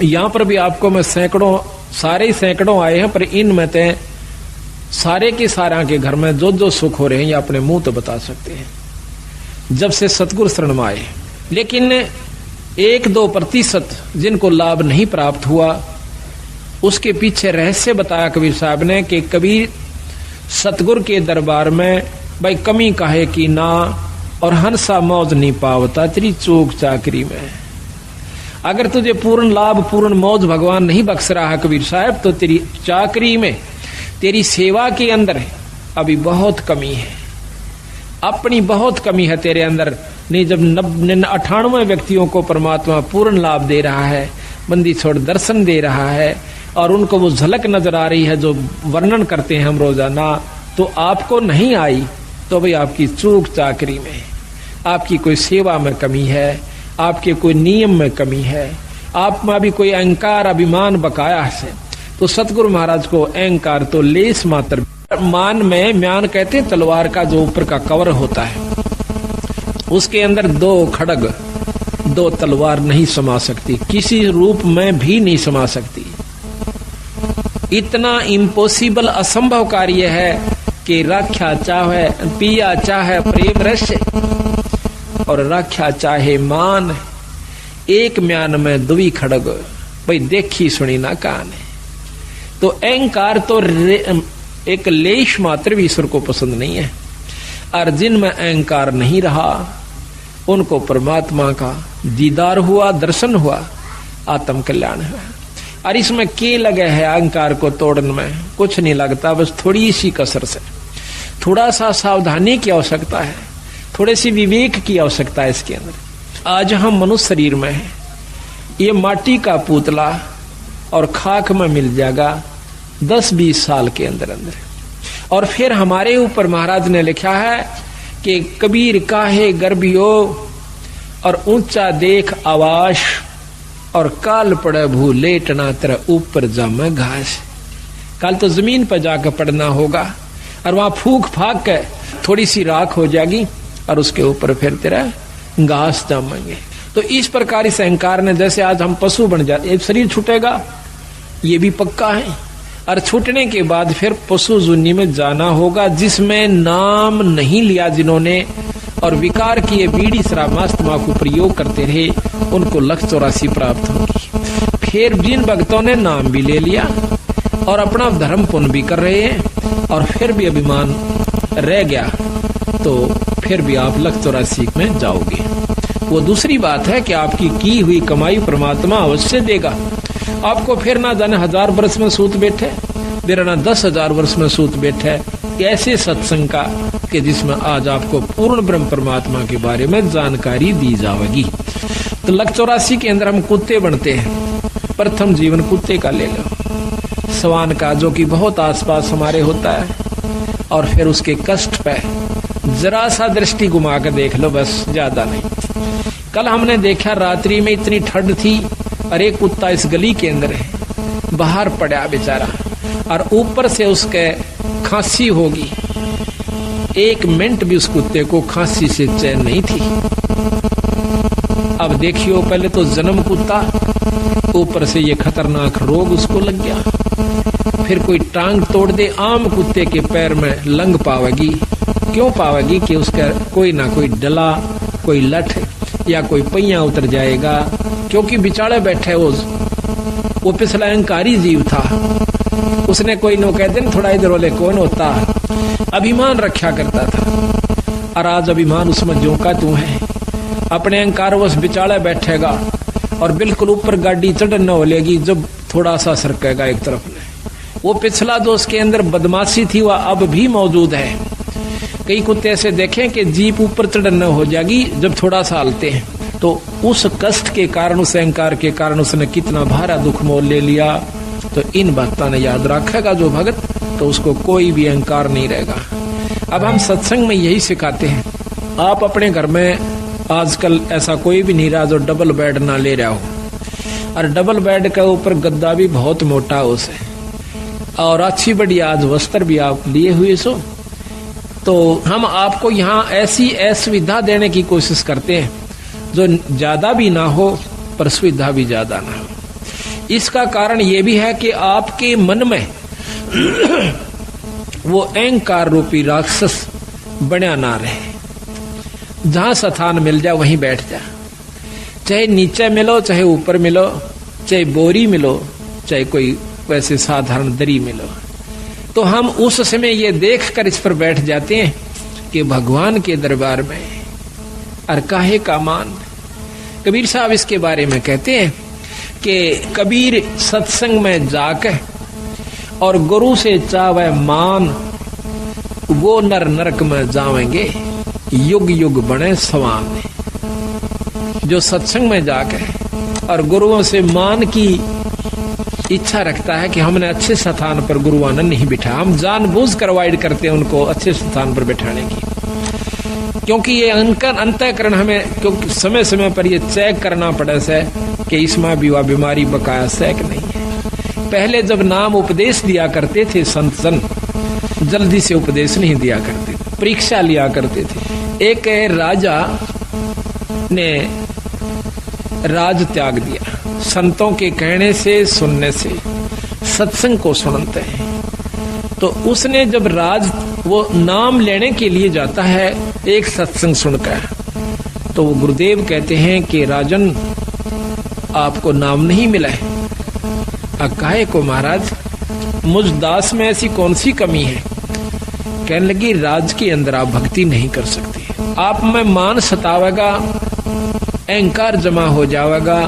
यहाँ पर भी आपको मैं सैकड़ों आए हैं, पर इनमें ते सारे के सारा के घर में जो सुख हो रहे हैं ये अपने मुंह तो बता सकते हैं जब से सतगुरु शरण में आए। लेकिन 1-2% जिनको लाभ नहीं प्राप्त हुआ, उसके पीछे रहस्य बताया कबीर साहब ने कि कबीर सतगुरु के दरबार में भाई कमी काहे की ना, और हंसा मौज नहीं पावता तेरी चूक चाकरी में। अगर तुझे पूर्ण लाभ पूर्ण मौज भगवान नहीं बख्श रहा कबीर साहब, तो तेरी चाकरी में, तेरी सेवा के अंदर अभी बहुत कमी है, अपनी बहुत कमी है तेरे अंदर। नहीं, जब 98 व्यक्तियों को परमात्मा पूर्ण लाभ दे रहा है, बंदी छोड़ दर्शन दे रहा है, और उनको वो झलक नजर आ रही है जो वर्णन करते हैं हम रोजाना, तो आपको नहीं आई, तो भाई आपकी चूक चाकरी में, आपकी कोई सेवा में कमी है, आपके कोई नियम में कमी है, आप में भी कोई अहंकार अभिमान बकाया है। तो सतगुरु महाराज को अहंकार तो लेस मात्र, मान में म्यान कहते हैं तलवार का जो ऊपर का कवर होता है, उसके अंदर 2 खड़ग 2 तलवार नहीं समा सकती, किसी रूप में भी नहीं समा सकती। इतना इम्पॉसिबल असंभव कार्य है कि राख्या चाहे पिया चाहे प्रेम रस, और राख्या चाहे मान, एक म्यान में 2 खड़ग, भाई देखी सुनी ना कान है। तो अहंकार तो एक लेश मात्र भी ईश्वर को पसंद नहीं है, और जिनमें अहंकार नहीं रहा उनको परमात्मा का दीदार हुआ, दर्शन हुआ, आत्म कल्याण हुआ। और इसमें के लगे है अहंकार को तोड़ने में, कुछ नहीं लगता, बस थोड़ी सी कसर से, थोड़ा सा सावधानी की आवश्यकता है, थोड़े सी विवेक की आवश्यकता है इसके अंदर। आज हम मनुष्य शरीर में है, ये माटी का पुतला और खाक में मिल जाएगा 10-20 साल के अंदर अंदर। और फिर हमारे ऊपर महाराज ने लिखा है कि कबीर काहे गर्भियो, और ऊंचा देख आवाश, और काल पड़े भू लेटना तेरा ऊपर जामे घास। कल तो जमीन पर जाकर पड़ना होगा, और वहां फूक फाक के थोड़ी सी राख हो जाएगी, और उसके ऊपर फिर तेरा घास जामेंगे। तो इस प्रकार इस अहंकार ने, जैसे आज हम पशु बन जाते, शरीर छूटेगा ये भी पक्का है, और छूटने के बाद फिर पशु जुन्नी में जाना होगा, जिसमें नाम नहीं लिया जिन्होंने, और विकार किए बीड़ी शराब मांस तंबाकू प्रयोग करते रहे, उनको 184 प्राप्त होगी। फिर जिन भक्तों ने नाम भी ले लिया, और अपना धर्म पुण्य भी कर रहे हैं और फिर भी अभिमान रह गया तो फिर भी आप लख 84 में जाओगे। वो दूसरी बात है कि आपकी की हुई कमाई परमात्मा अवश्य देगा आपको। फिर ना जाने 1000 वर्ष में सूत बैठे, मेरा ना 10,000 वर्ष में सूत बैठे ऐसे सत्संग का कि जिसमें आज आपको पूर्ण ब्रह्म परमात्मा के बारे में जानकारी दी जाएगी। तो लख 84 के अंदर हम कुत्ते बनते हैं। प्रथम जीवन कुत्ते का ले लो, स्वान का, जो कि बहुत आसपास हमारे होता है, और फिर उसके कष्ट पे जरा सा दृष्टि घुमा कर देख लो, बस ज्यादा नहीं। कल हमने देखा रात्रि में इतनी ठंड थी और एक कुत्ता इस गली के अंदर है, बाहर पड़ा बेचारा, और ऊपर से उसके खांसी होगी। 1 मिनट भी उस कुत्ते को खांसी से चैन नहीं थी। अब देखियो, पहले तो जन्म कुत्ता, ऊपर से ये खतरनाक रोग उसको लग गया। फिर कोई टांग तोड़ दे, आम कुत्ते के पैर में लंग पावेगी। क्यों पावेगी? कि उसका कोई ना कोई डला, कोई लठ या कोई पहिया उतर जाएगा, क्योंकि बिचारे बैठे वो पिछला अहंकारी जीव था। उसने कोई नो कहते न थोड़ा इधर वाले कौन होता, अभिमान रखा करता था, और आज अभिमान उसमें जो का तू है। अपने अहंकार वश बिचाले बैठेगा और बिल्कुल ऊपर गाड़ी चढ़ न हो लेगी जब थोड़ा सा सरकेगा एक तरफ में। वो पिछला जो उसके अंदर बदमाशी थी वह अब भी मौजूद है। कई कुत्ते ऐसे देखें कि जीप ऊपर चढ़ न हो जाएगी जब थोड़ा सा हलते हैं, तो उस कष्ट के कारण, उस अहंकार के कारण उसने कितना भारा दुख मोल ले लिया। तो इन बातों ने याद रखेगा जो भगत, तो उसको कोई भी अहंकार नहीं रहेगा। अब हम सत्संग में यही सिखाते हैं। आप अपने घर में आजकल ऐसा कोई भी नहीं रहा जो डबल बेड ना ले रहा हो, और डबल बेड के ऊपर गद्दा भी बहुत मोटा हो से, और अच्छी बड़ी आज वस्त्र भी आप लिए हुए सो। तो हम आपको यहाँ ऐसी असुविधा देने की कोशिश करते हैं जो ज्यादा भी ना हो पर सुविधा भी ज्यादा ना हो। इसका कारण ये भी है कि आपके मन में वो अहंकार रूपी राक्षस बना ना रहे। जहां स्थान मिल जाए वहीं बैठ जा, चाहे नीचे मिलो, चाहे ऊपर मिलो, चाहे बोरी मिलो, चाहे कोई वैसे साधारण दरी मिलो। तो हम उस समय ये देख कर इस पर बैठ जाते हैं कि भगवान के दरबार में और काहे का मान। कबीर साहब इसके बारे में कहते हैं कि कबीर सत्संग में जाकर और गुरु से चावे मान, वो नर नरक में जावेंगे, युग युग बने सवान। जो सत्संग में जाकर और गुरुओं से मान की इच्छा रखता है कि हमने अच्छे स्थान पर गुरुआनंद नहीं बिठा, हम जानबूझ कर अवॉइड करते हैं उनको अच्छे स्थान पर बिठाने की, क्योंकि ये अंतःकरण हमें क्योंकि समय समय पर ये चेक करना पड़े से कि इसमें भी वह बीमारी बकाया सैक नहीं है। पहले जब नाम उपदेश दिया करते थे संत जन, जल्दी से उपदेश नहीं दिया करते, परीक्षा लिया करते थे। एक राजा ने राज त्याग दिया, संतों के कहने से, सुनने से, सत्संग को सुनते हैं। तो उसने जब राज वो नाम लेने के लिए जाता है एक सत्संग सुनकर, तो वो गुरुदेव कहते हैं कि राजन आपको नाम नहीं मिला है। काहे को महाराज, मुझ दास में ऐसी कौन सी कमी है? कहने लगी राज के अंदर आप भक्ति नहीं कर सकते, आप में मान सतावेगा, अहंकार जमा हो जाएगा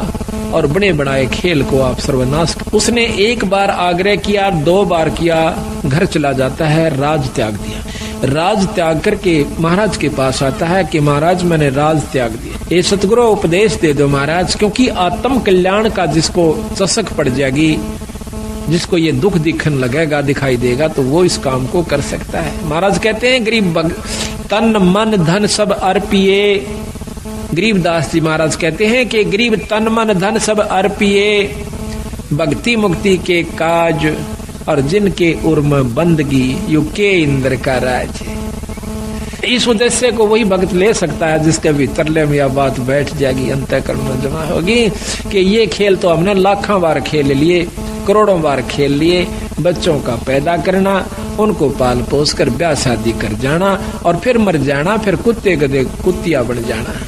और बड़े बनाए खेल को आप सर्वनाश। उसने एक बार आग्रह किया, 2 बार किया, घर चला जाता है, राज त्याग दिया। राज त्याग करके महाराज के पास आता है कि महाराज मैंने राज त्याग दिया, ये सतगुरु उपदेश दे दो महाराज, क्योंकि आत्म कल्याण का जिसको चसक पड़ जाएगी, जिसको ये दुख दिखने लगेगा, दिखाई देगा, तो वो इस काम को कर सकता है। महाराज कहते हैं गरीब तन मन धन सब अर्पिए। गरीबदास जी महाराज कहते हैं कि गरीब तन मन धन सब अर्पिए, भक्ति मुक्ति के काज और जिनके उर्म बंदगी, यू के इंद्र का राज। इस उद्देश्य को वही भक्त ले सकता है जिसके भीतर ले में यह बात बैठ जाएगी, अंतःकरण में जमा होगी कि ये खेल तो हमने लाखों बार खेल लिए, करोड़ों बार खेल लिए। बच्चों का पैदा करना, उनको पाल पोस कर ब्याह शादी कर जाना और फिर मर जाना, फिर कुत्ते गधे कुत्तिया बन जाना,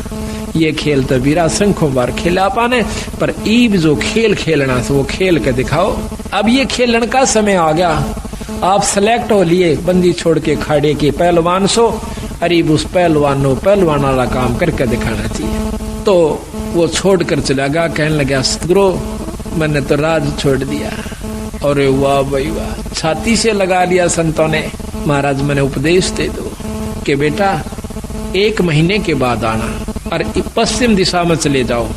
ये खेल तो बीरा संखों बार खेला पाने, पर ईब जो खेल खेलना से वो खेल के दिखाओ। अब ये खेलन का समय आ गया, आप सेलेक्ट हो लिए बंदी छोड़ के खाड़े के पहलवान सो, अरीब उस पहलवान वाला काम करके दिखाना चाहिए। तो वो छोड़कर चला गया, कहने लगा सतगुरु मैंने तो राज छोड़ दिया। अरे वाह भाई वाह, छाती से लगा लिया संतों ने। महाराज मैंने उपदेश दे दो कि बेटा 1 महीने के बाद आना और पश्चिम दिशा में चले जाओ।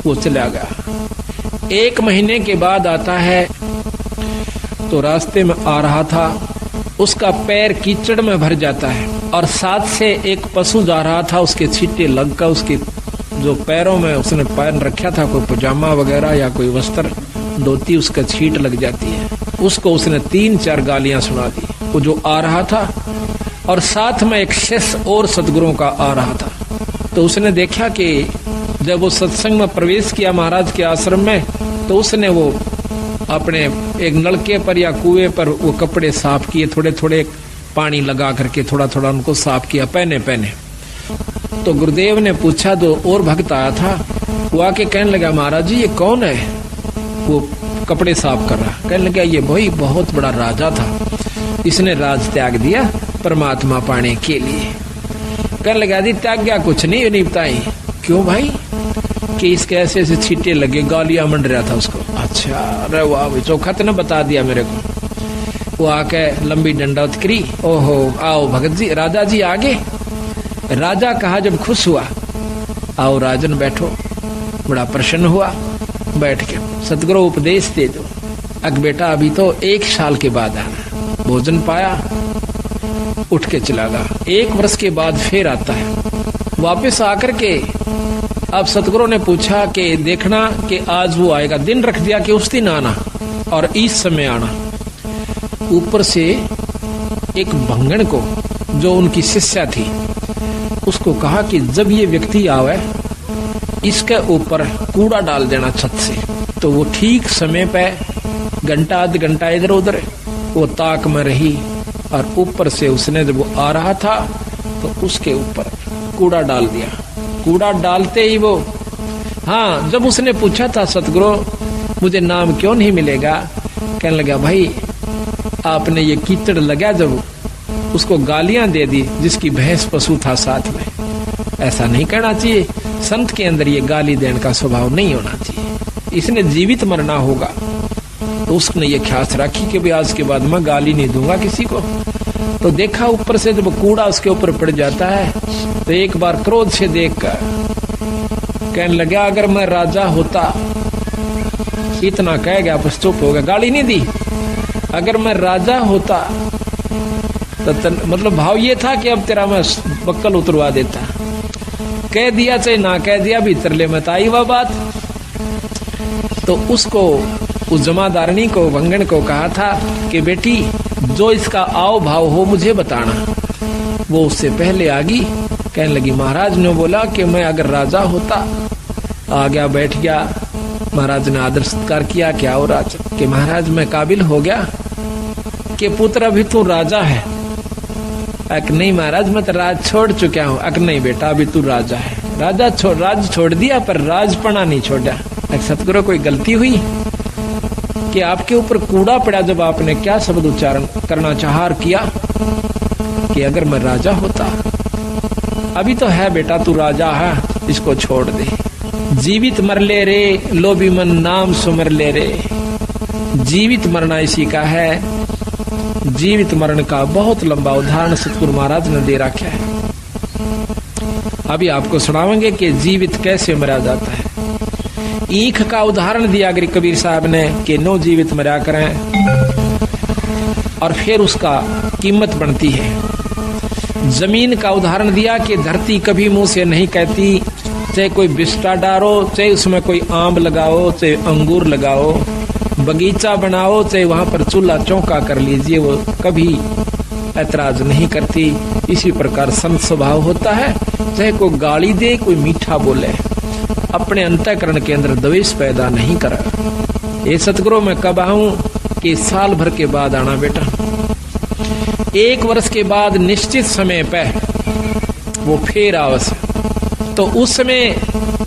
वो चला गया। 1 महीने के बाद आता है तो रास्ते में आ रहा था, उसका पैर कीचड़ में भर जाता है और साथ से एक पशु जा रहा था, उसके छींटे लगकर उसके जो पैरों में उसने पहन रखा था कोई पजामा वगैरह या कोई वस्त्र धोती, उसका छींट लग जाती है। उसको उसने 3-4 गालियां सुना दी वो जो आ रहा था, और साथ में एक शिष्य और सतगुरुओं का आ रहा था। तो उसने देखा कि जब वो सत्संग में प्रवेश किया महाराज के आश्रम में, तो उसने वो अपने एक नलके पर या कुएं पर वो कपड़े साफ किए, थोड़े थोड़े पानी लगा करके थोड़ा थोड़ा उनको साफ किया पहने पहने। तो गुरुदेव ने पूछा, तो और भक्त आया था, वो आके कहने लगा महाराज जी ये कौन है वो कपड़े साफ कर रहा। कहने लगा ये भाई बहुत बड़ा राजा था, इसने राज त्याग दिया परमात्मा पाने के लिए। कहने लगा दी त्याग गया कुछ नहीं बताई। क्यों भाई? कि इसके ऐसे ऐसे छींटे लगे, गालियां मंड रहा था उसको। अच्छा अरे वाह भाई, चौखा तो न बता दिया मेरे को। वो आके लंबी डंडौत करी, ओहो आओ भगत जी राजा जी आगे। राजा कहा जब खुश हुआ, आओ राजन बैठो। बड़ा प्रसन्न हुआ, बैठ के सतगुरु उपदेश दे दो। अग बेटा अभी तो 1 साल के बाद आना। भोजन पाया, उठ के चला गया। 1 वर्ष के बाद फिर आता है, वापस आकर के अब सतगुरु ने पूछा कि देखना कि आज वो आएगा। दिन रख दिया कि उस दिन आना और इस समय आना। ऊपर से एक भंगण को जो उनकी शिष्या थी उसको कहा कि जब ये व्यक्ति आवे इसके ऊपर कूड़ा डाल देना छत से। तो वो ठीक समय पे घंटा आध घंटा इधर उधर वो ताक में रही, और ऊपर से उसने जब वो आ रहा था तो उसके ऊपर कूड़ा डाल दिया। कूड़ा डालते ही वो, हाँ जब उसने पूछा था सतगुरु मुझे नाम क्यों नहीं मिलेगा, कहने लगा भाई आपने ये कीचड़ लगा जब उसको गालियां दे दी जिसकी भैंस पशु था साथ में। ऐसा नहीं करना चाहिए, संत के अंदर ये गाली देने का स्वभाव नहीं होना चाहिए। इसने जीवित मरना होगा, तो उसने ये ख्यास रखी कि भाई आज के बाद मैं गाली नहीं दूंगा किसी को। तो देखा ऊपर से जब कूड़ा उसके ऊपर पड़ जाता है तो एक बार क्रोध से देखकर कहने लगा अगर मैं राजा होता, इतना कह गया बस चुप हो गया, गाली नहीं दी। अगर मैं राजा होता तो मतलब भाव ये था कि अब तेरा मैं बक्कल उतरवा देता। कह दिया चाहे ना कह दिया, भीतर ले मत आई वह बात। तो उसको उस जमादारनी को भंगण को कहा था कि बेटी जो इसका आओ भाव हो मुझे बताना। वो उससे पहले आ गई, कहने लगी महाराज ने बोला कि मैं अगर राजा होता। आ गया, बैठ गया। महाराज ने आदर सत्कार किया, क्या हो राज कि महाराज मैं काबिल हो गया कि पुत्र अभी तू राजा है। अक नहीं महाराज मैं तो राज छोड़ चुका हूँ। अक नहीं बेटा अभी तू राजा है। राज छोड़ दिया पर राजपना नहीं छोड़ा। सतगुरु कोई गलती हुई कि आपके ऊपर कूड़ा पड़ा जब आपने क्या शब्द उच्चारण करना चाह किया कि अगर मैं राजा होता। अभी तो है बेटा तू राजा है, इसको छोड़ दे। जीवित मर ले रे लोभी मन नाम सुमर ले रे। जीवित मरना इसी का है। जीवित मरण का बहुत लंबा उदाहरण सतगुरु महाराज ने दे रखा है। अभी आपको सुनावेंगे कि जीवित कैसे मरा जाता है। ईख का उदाहरण दिया कबीर साहब ने कि नो जीवित मरा करें और फिर उसका कीमत बनती है। जमीन का उदाहरण दिया कि धरती कभी मुंह से नहीं कहती, चाहे कोई बिस्टा डालो, चाहे उसमें कोई आम लगाओ, चाहे अंगूर लगाओ, बगीचा बनाओ, चाहे वहां पर चूल्हा चौका कर लीजिए, वो कभी ऐतराज नहीं करती। इसी प्रकार संत स्वभाव होता है, चाहे कोई गाली दे कोई मीठा बोले, अपने अंतःकरण के अंदर द्वेष पैदा नहीं कर। ये सतगुरु मैं कब आऊं कि साल भर के बाद आना बेटा। 1 वर्ष के बाद निश्चित समय पे वो फिर आवश्यक तो उस समय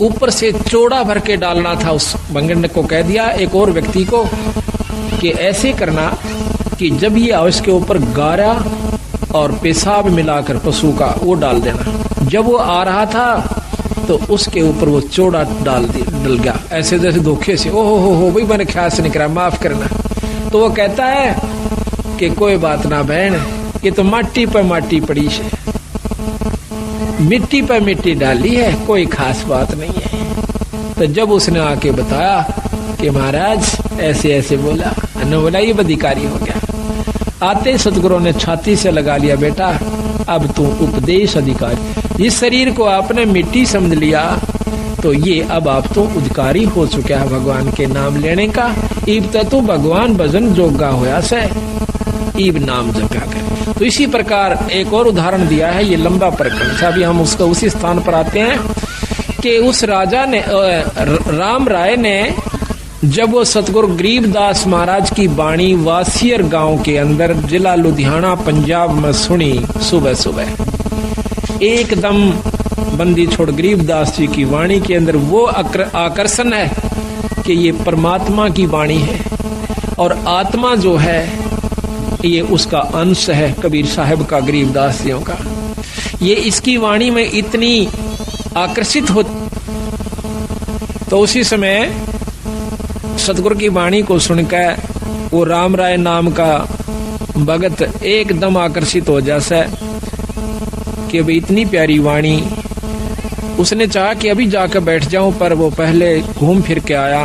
ऊपर से चौड़ा भर के डालना था। उस बंगड़ को कह दिया एक और व्यक्ति को कि ऐसे करना कि जब ये आओ इसके ऊपर गारा और पेशाब मिलाकर पशु का वो डाल देना। जब वो आ रहा था तो उसके ऊपर वो चौड़ा डल गया, ऐसे जैसे धोखे से। ओहो हो भाई मैंने ख्याल से निकला, माफ करना। तो वो कहता है कि कोई बात ना बहन, ये तो माटी पर माटी पड़ी है, मिट्टी पर मिट्टी डाली है, कोई खास बात नहीं है। तो जब उसने आके बताया कि महाराज ऐसे ऐसे बोला, अन्ना बोला ये अधिकारी हो गया। आते सतगुरु ने छाती से लगा लिया, बेटा अब तू उपदेश अधिकारी, इस शरीर को आपने मिट्टी समझ लिया तो ये अब आप तो अधिकारी हो चुका है भगवान के नाम लेने का। इब तू भगवान भजन जोगा होया से, इब नाम जपा कर। तो इसी प्रकार एक और उदाहरण दिया है, ये लंबा प्रकरण था। अभी हम उसका उसी स्थान पर आते हैं कि उस राजा ने राम राय ने जब वो सतगुरु गरीबदास महाराज की वाणी वासियर गांव के अंदर जिला लुधियाना पंजाब में सुनी, सुबह सुबह एकदम बंदी छोड़ गरीबदास जी की वाणी के अंदर वो आकर्षण है कि ये परमात्मा की वाणी है और आत्मा जो है ये उसका अंश है कबीर साहब का, गरीबदास जियों का। ये इसकी वाणी में इतनी आकर्षित हो। तो उसी समय सतगुरु की वाणी को सुनकर वो राम राय नाम का भगत एकदम आकर्षित हो जैसा कि भाई इतनी प्यारी वाणी। उसने चाहा कि अभी जाकर बैठ जाऊं, पर वो पहले घूम फिर के आया,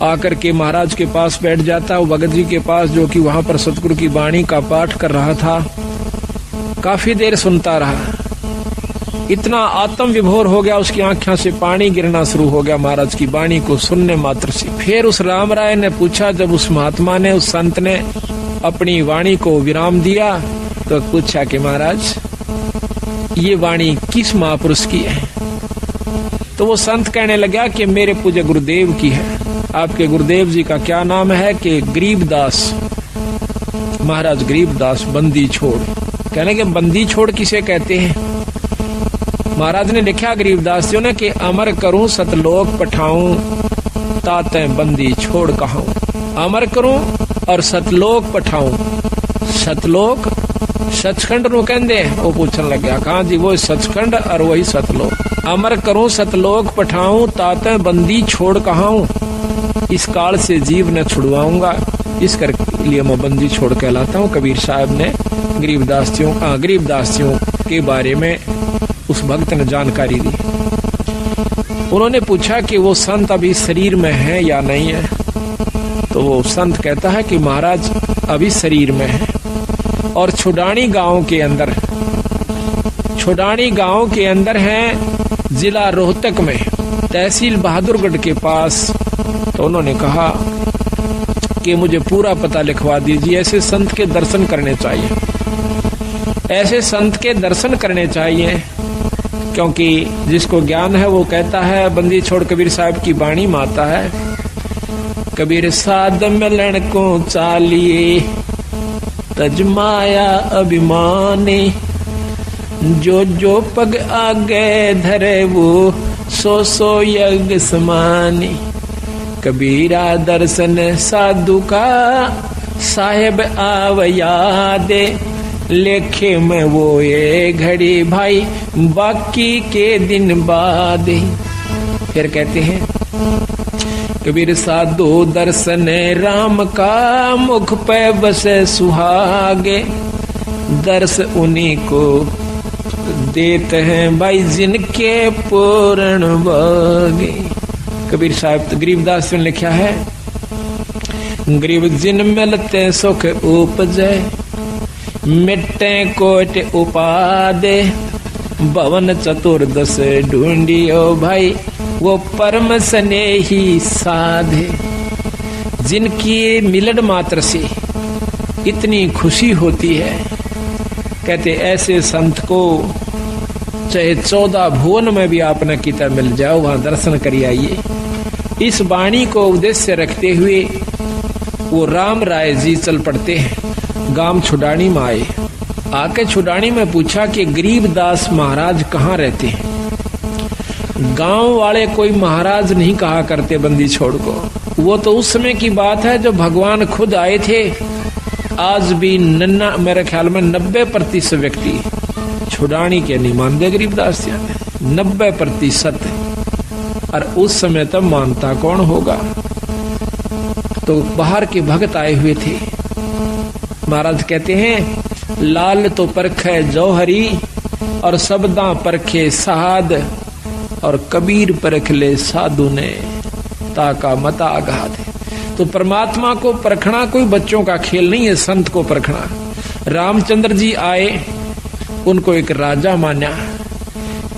आकर के महाराज के पास बैठ जाता, वो भगत जी के पास जो कि वहां पर सतगुरु की वाणी का पाठ कर रहा था। काफी देर सुनता रहा, इतना आत्म विभोर हो गया, उसकी आंखों से पानी गिरना शुरू हो गया महाराज की वाणी को सुनने मात्र से। फिर उस राम राय ने पूछा, जब उस महात्मा ने, उस संत ने अपनी वाणी को विराम दिया तो पूछा कि महाराज ये वाणी किस महापुरुष की है? तो वो संत कहने लगा कि मेरे पूज्य गुरुदेव की है। आपके गुरुदेव जी का क्या नाम है? कि गरीबदास महाराज, गरीबदास बंदी छोड़। कहने के बंदी छोड़ किसे कहते हैं? महाराज ने लिखा गरीबदास जी ने कि अमर करूं सतलोक पठाऊं, ताते बंदी छोड़ कहाऊं। अमर करूं और सतलोक पठाऊं। सतलोक सचखंड नु कहंदे, वो पूछन लग गया कहां जी? वो सचखंड और वही सतलोक। अमर करूं सतलोक पठाऊं, ताते बंदी छोड़ कहाऊं। इस काल से जीव न छुड़वाऊंगा, इस कर लिए मैं बंदी छोड़ कहलाता हूं। कबीर साहब ने गरीबदासियों के बारे में उस भक्त ने जानकारी दी। उन्होंने पूछा कि वो संत अभी शरीर में है या नहीं है? तो वो संत कहता है कि महाराज अभी शरीर में है और छुडानी गांव के अंदर है, जिला रोहतक में, तहसील बहादुरगढ़ के पास। तो उन्होंने कहा कि मुझे पूरा पता लिखवा दीजिए। ऐसे संत के दर्शन करने चाहिए, ऐसे संत के दर्शन करने चाहिए, क्योंकि जिसको ज्ञान है वो कहता है। बंदी छोड़ कबीर साहब की वाणी में आता है, कबीर साध मिलन को चालिए तजमाया अभिमानी, जो जो पग आगे धरे वो सो सो यज्ञ समानी। कबीरा दर्शन साधु का साहेब आवयादे, लेखे में वो ये घड़ी भाई बाकी के दिन बाद। फिर कहते हैं कबीर साधु दर्शन राम का, मुख पे बसे सुहागे, दर्श उन्हीं को देते हैं भाई जिनके पूर्ण भागे। कबीर साहब गरीबदास ने लिखा है, गरीब जिन मिलते सुख उपजे, मिट्टे कोट उपादे, भवन चतुर्दश ढूंढियो भाई वो परम स्नेही साधे। जिनकी मिलन मात्र से इतनी खुशी होती है, कहते ऐसे संत को चाहे 14 भुवन में भी आपने किता मिल जाओ, वहां दर्शन करिए आइए। इस वाणी को उद्देश्य रखते हुए वो राम राय जी चल पड़ते हैं। गांव छुडानी में आए, आके छुडानी में पूछा कि गरीबदास महाराज कहाँ रहते हैं? गांव वाले कोई महाराज नहीं कहा करते बंदी छोड़ को। वो तो उस समय की बात है जब भगवान खुद आए थे। आज भी मेरे ख्याल में 90% व्यक्ति छुड़ानी के नहीं मानते गरीबदास जी, 90%। और उस समय तब मानता कौन होगा। तो बाहर के भक्त आए हुए थे। महाराज कहते हैं लाल तो परखे जौहरी और सबदा परखे साध और कबीर परख ले साधु ने ताका मता आघात। तो परमात्मा को परखना कोई बच्चों का खेल नहीं है, संत को परखना। रामचंद्र जी आए, उनको एक राजा माना।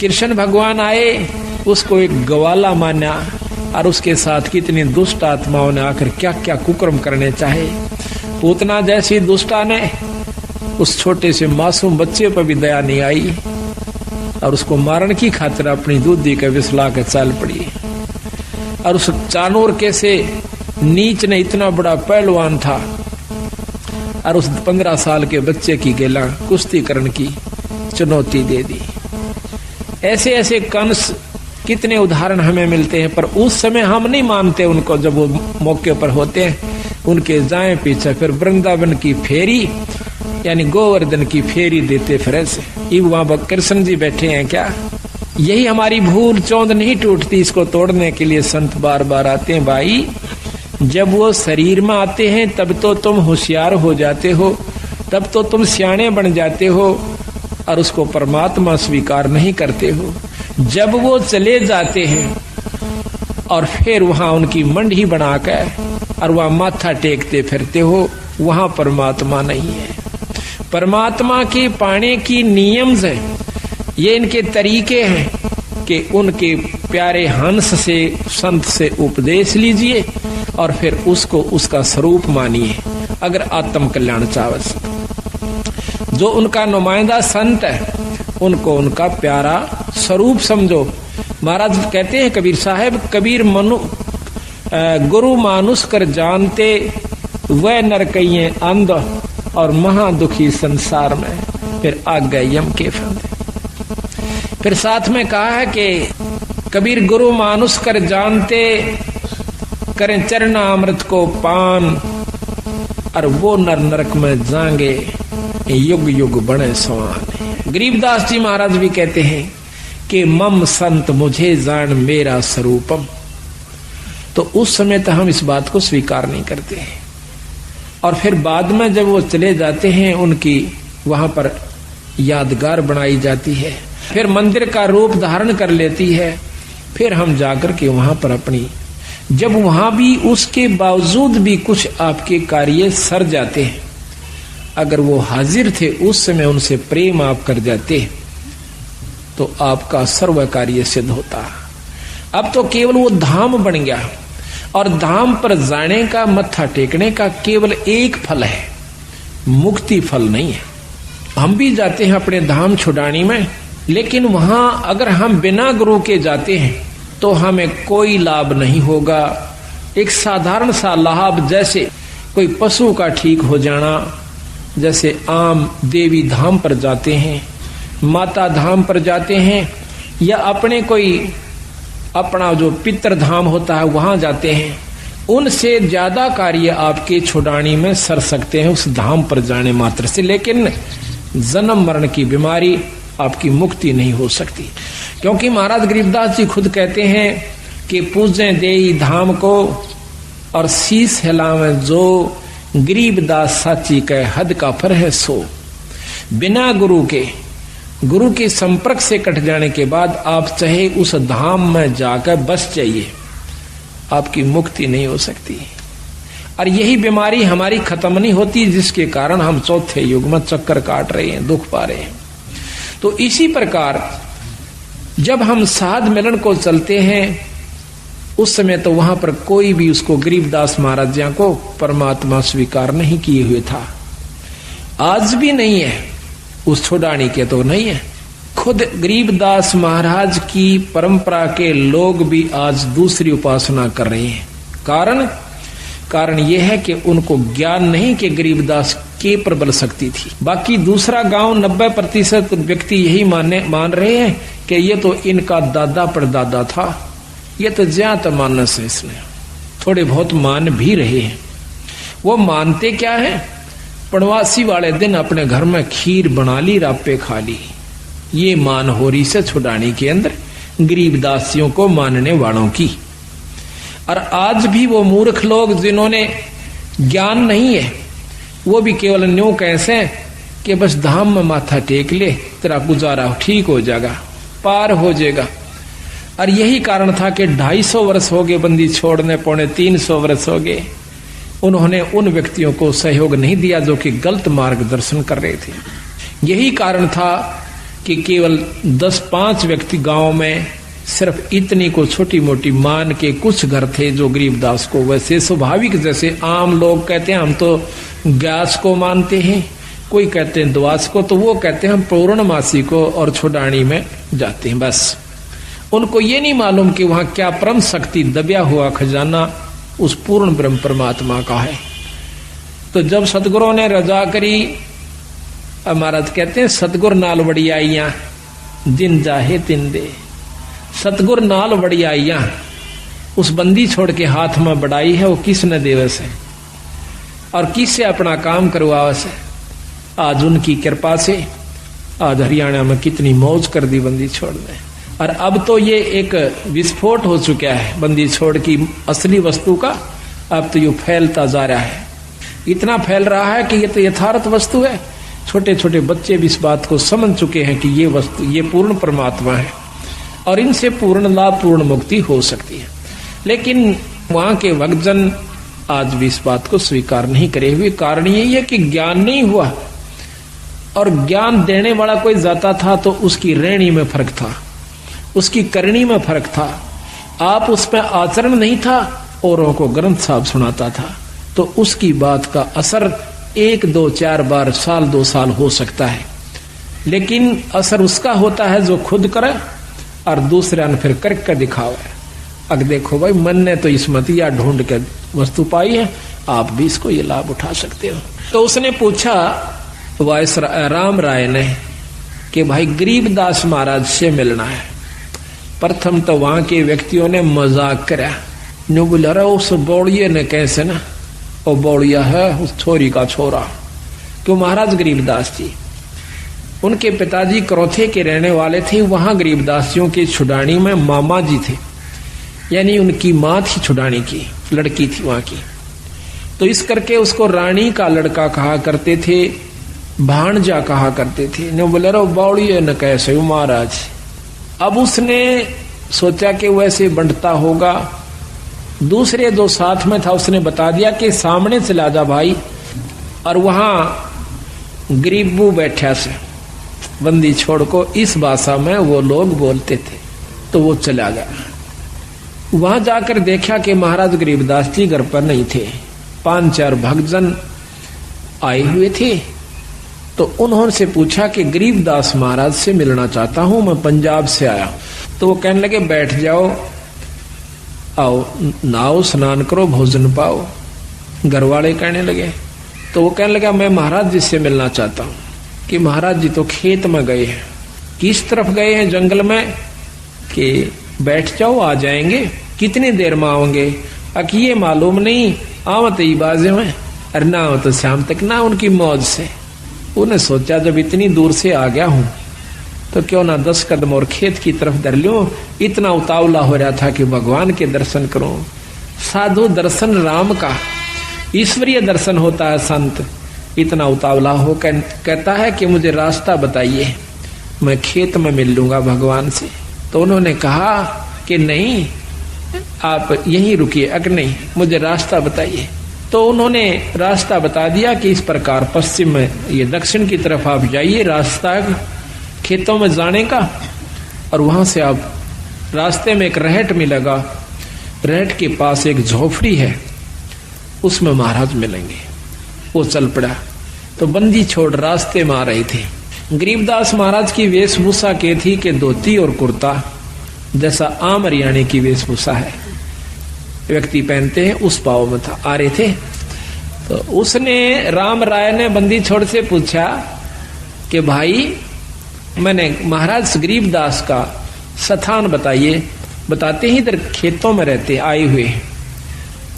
कृष्ण भगवान आए, उसको एक ग्वाला माना। और उसके साथ कितनी दुष्ट आत्माओं ने आकर क्या क्या कुकर्म करने चाहे। पूतना जैसी दुष्टा ने उस छोटे से मासूम बच्चे पर भी दया नहीं आई और उसको मारने की खातिर अपनी दूधी का विसला के चाल पड़ी। और उस चानोर के से नीच ने इतना बड़ा पहलवान था और उस 15 साल के बच्चे की गेला कुश्ती करने की चुनौती दे दी। ऐसे ऐसे कंस कितने उदाहरण हमें मिलते हैं, पर उस समय हम नहीं मानते उनको। जब वो मौके पर होते हैं उनके जाए पीछे फिर वृंदावन की फेरी यानी गोवर्धन की फेरी देते। फिर ऐसे वहां कृष्ण जी बैठे हैं क्या। यही हमारी भूल चौंध नहीं टूटती। इसको तोड़ने के लिए संत बार बार आते हैं। भाई जब वो शरीर में आते हैं तब तो तुम होशियार हो जाते हो, तब तो तुम सियाणे बन जाते हो और उसको परमात्मा स्वीकार नहीं करते हो। जब वो चले जाते हैं और फिर वहां उनकी मंडी बनाकर और वहां माथा टेकते फिरते हो, वहां परमात्मा नहीं है। परमात्मा के पाने की नियम है, ये इनके तरीके हैं कि उनके प्यारे हंस से संत से उपदेश लीजिए और फिर उसको उसका स्वरूप मानिए अगर आत्म कल्याण चाहे। जो उनका नुमाइंदा संत है उनको उनका प्यारा स्वरूप समझो। महाराज कहते हैं कबीर साहब, कबीर मनु गुरु मानुष कर जानते वह नर कहिए अंध और महा दुखी संसार में फिर आ गए यम के फंदे। फिर साथ में कहा है कि कबीर गुरु मानुष कर जानते करें चरना अमृत को पान और वो नर नरक में जाएंगे युग युग बने सवान। गरीबदास जी महाराज भी कहते हैं कि मम संत मुझे जान मेरा स्वरूपम। तो उस समय तक हम इस बात को स्वीकार नहीं करते हैं और फिर बाद में जब वो चले जाते हैं उनकी वहां पर यादगार बनाई जाती है, फिर मंदिर का रूप धारण कर लेती है। फिर हम जाकर के वहां पर अपनी, जब वहां भी उसके बावजूद भी कुछ आपके कार्य सर जाते हैं, अगर वो हाजिर थे उस समय उनसे प्रेम आप कर जाते तो आपका सर्व कार्य सिद्ध होता। अब तो केवल वो धाम बन गया और धाम पर जाने का, मत्था टेकने का केवल एक फल है, मुक्ति फल नहीं है। हम भी जाते हैं अपने धाम छुड़ानी में, लेकिन वहां अगर हम बिना गुरु के जाते हैं तो हमें कोई लाभ नहीं होगा। एक साधारण सा लाभ, जैसे कोई पशु का ठीक हो जाना, जैसे आम देवी धाम पर जाते हैं, माता धाम पर जाते हैं, या अपने कोई अपना जो पितृ धाम होता है वहां जाते हैं, उनसे ज्यादा कार्य आपके छुड़ानी में सर सकते हैं उस धाम पर जाने मात्र से। लेकिन जन्म मरण की बीमारी आपकी मुक्ति नहीं हो सकती, क्योंकि महाराज गरीबदास जी खुद कहते हैं कि पूजे देई धाम को और शीस हिलावे जो गरीबदास साची कह हद का फर है सो। बिना गुरु के संपर्क से कट जाने के बाद आप चाहे उस धाम में जाकर बस जाइए, आपकी मुक्ति नहीं हो सकती। और यही बीमारी हमारी खत्म नहीं होती, जिसके कारण हम चौथे युग में चक्कर काट रहे हैं, दुख पा रहे हैं। तो इसी प्रकार जब हम साध मिलन को चलते हैं, उस समय तो वहां पर कोई भी उसको गरीबदास महाराज जी को परमात्मा स्वीकार नहीं किए हुए था, आज भी नहीं है, उस छुड़ानी के तो नहीं है। खुद गरीबदास महाराज की परंपरा के लोग भी आज दूसरी उपासना कर रहे हैं। कारण यह है कि उनको ज्ञान नहीं कि गरीबदास के प्रबल शक्ति थी। बाकी दूसरा गांव 90% व्यक्ति यही मान रहे हैं कि ये तो इनका दादा परदादा था, ये तो ज्यादा मानस है, इसने थोड़े बहुत मान भी रहे हैं। वो मानते क्या है, पड़वासी वाले दिन अपने घर में खीर बना ली, रापे खा ली। ये मान हो रही से छुड़ाने के अंदर गरीबदासियों को मानने वालों की। और आज भी वो मूर्ख लोग जिन्होंने ज्ञान नहीं है, वो भी केवल न्यू कैसे कि बस धाम में माथा टेक ले, तेरा गुजारा ठीक हो जाएगा, पार हो जाएगा। और यही कारण था कि 250 वर्ष हो गए बंदी छोड़ने, 350 वर्ष हो गए, उन्होंने उन व्यक्तियों को सहयोग नहीं दिया जो कि गलत मार्गदर्शन कर रहे थे। यही कारण था कि केवल 10-5 व्यक्ति गांव में सिर्फ इतनी को छोटी मोटी मान के कुछ घर थे जो गरीबदास को, वैसे स्वाभाविक जैसे आम लोग कहते हैं हम तो ग्यास को मानते हैं, कोई कहते हैं द्वास को, तो वो कहते हैं हम पूर्णमासी को और छुड़ानी में जाते हैं। बस उनको ये नहीं मालूम कि वहां क्या परम शक्ति दबिया हुआ खजाना उस पूर्ण ब्रह्म परमात्मा का है। तो जब सतगुरुओं ने रजा करी, महाराज कहते हैं सतगुर नाल वड़ियाइयां जिन जाहे तिन दे। सतगुर नाल वड़ियाइयां उस बंदी छोड़ के हाथ में बढ़ाई है, वो किसने देवे से और किससे अपना काम करवावे से। आज उनकी कृपा से आज हरियाणा में कितनी मौज कर दी बंदी छोड़ ने। और अब तो ये एक विस्फोट हो चुका है बंदी छोड़ की असली वस्तु का। अब तो ये फैलता जा रहा है, इतना फैल रहा है कि ये तो यथार्थ वस्तु है। छोटे छोटे बच्चे भी इस बात को समझ चुके हैं कि ये वस्तु, ये पूर्ण परमात्मा है और इनसे पूर्ण लाभ, पूर्ण मुक्ति हो सकती है। लेकिन वहां के भक्तजन आज भी इस बात को स्वीकार नहीं करे हुए। कारण यही है कि ज्ञान नहीं हुआ, और ज्ञान देने वाला कोई जाता था तो उसकी रहनी में फर्क था, उसकी करनी में फर्क था। आप उसमें आचरण नहीं था, औरों को ग्रंथ साहब सुनाता था, तो उसकी बात का असर 1, 2, 4 बार, साल 2 साल हो सकता है। लेकिन असर उसका होता है जो खुद करे और दूसरे ने फिर करके दिखावे। अब देखो भाई, मन ने तो इसमतिया ढूंढ के वस्तु पाई है, आप भी इसको ये लाभ उठा सकते हो। तो उसने पूछा वायस राम राय ने कि भाई गरीबदास महाराज से मिलना है। प्रथम तो वहां के व्यक्तियों ने मजाक करा, नो बोला रहा उस बौड़िए ने कैसे ना, वो बौड़िया है उस छोरी का छोरा। क्यों? महाराज गरीबदास जी, उनके पिताजी करौथे के रहने वाले थे। वहां गरीबदासियों के छुड़ानी में मामा जी थे, यानी उनकी माँ थी छुड़ानी की, लड़की थी वहां की। तो इस करके उसको रानी का लड़का कहा करते थे, भाणजा कहा करते थे। ने बोले रो बौड़िए न कैसे महाराज। अब उसने सोचा कि वैसे बंटता होगा। दूसरे जो साथ में था उसने बता दिया कि सामने चला जा भाई, और वहां गरीबू बैठा से बंदी छोड़ को इस भाषा में वो लोग बोलते थे। तो वो चला गया। वहां जाकर देखा कि महाराज गरीबदास जी घर पर नहीं थे, 5-4 भक्तजन आए हुए थे। तो उन्होंने से पूछा कि गरीबदास महाराज से मिलना चाहता हूं, मैं पंजाब से आया। तो वो कहने लगे बैठ जाओ, आओ नहाओ स्नान करो, भोजन पाओ। घर वाले कहने लगे, तो वो कहने लगा मैं महाराज जी से मिलना चाहता हूं। कि महाराज जी तो खेत में गए हैं। किस तरफ गए हैं? जंगल में। कि बैठ जाओ आ जाएंगे। कितनी देर में आओगे? अकी ये मालूम नहीं, आवत ही बाजे में, अरे ना आवत तो शाम तक ना। उनकी मौज से उन्हें सोचा जब इतनी दूर से आ गया हूं तो क्यों ना 10 कदम और खेत की तरफ धर लूं। इतना उतावला हो रहा था कि भगवान के दर्शन करूं। साधु दर्शन राम का, ईश्वरीय दर्शन होता है संत। इतना उतावला हो कहता है कि मुझे रास्ता बताइए, मैं खेत में मिल लूंगा भगवान से। तो उन्होंने कहा कि नहीं, आप यहीं रुकिए, अगर नहीं मुझे रास्ता बताइए। तो उन्होंने रास्ता बता दिया कि इस प्रकार पश्चिम में, ये दक्षिण की तरफ आप जाइए, रास्ता खेतों में जाने का। और वहां से आप रास्ते में एक रहट मिलेगा, रहट के पास एक झोपड़ी है, उसमें महाराज मिलेंगे। वो चल पड़ा। तो बंदी छोड़ रास्ते में आ रहे थे। गरीबदास महाराज की वेशभूषा के थी कि धोती और कुर्ता, जैसा आम हरियाणे की वेशभूषा है व्यक्ति पहनते हैं, उस भाव में था। आ रहे थे तो उसने राम राय ने बंदी छोड़ से पूछा कि भाई मैंने महाराज गरीबदास का स्थान बताइए। बताते ही इधर खेतों में रहते आए हुए।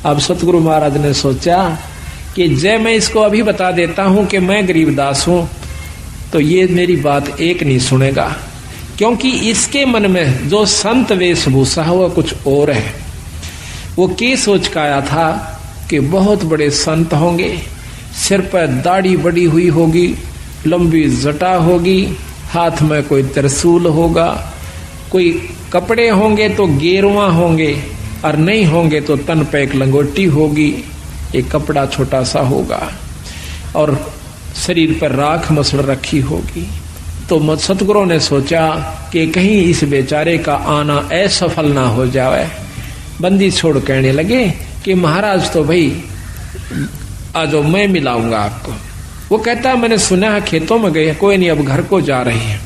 अब सतगुरु महाराज ने सोचा कि जय मैं इसको अभी बता देता हूं कि मैं गरीबदास हूं तो ये मेरी बात एक नहीं सुनेगा, क्योंकि इसके मन में जो संत वेशभूषा है वह कुछ और है। वो के सोच का आया था कि बहुत बड़े संत होंगे, सिर पर दाढ़ी बड़ी हुई होगी, लंबी जटा होगी, हाथ में कोई त्रिशूल होगा, कोई कपड़े होंगे तो गेरुआ होंगे और नहीं होंगे तो तन पे एक लंगोटी होगी, एक कपड़ा छोटा सा होगा और शरीर पर राख मसल रखी होगी। तो सतगुरु ने सोचा कि कहीं इस बेचारे का आना असफल ना हो जाए। बंदी छोड़ कहने लगे कि महाराज तो भाई आ जाओ, मैं मिलाऊंगा आपको। वो कहता मैंने सुना है खेतों में गए, कोई नहीं अब घर को जा रही है।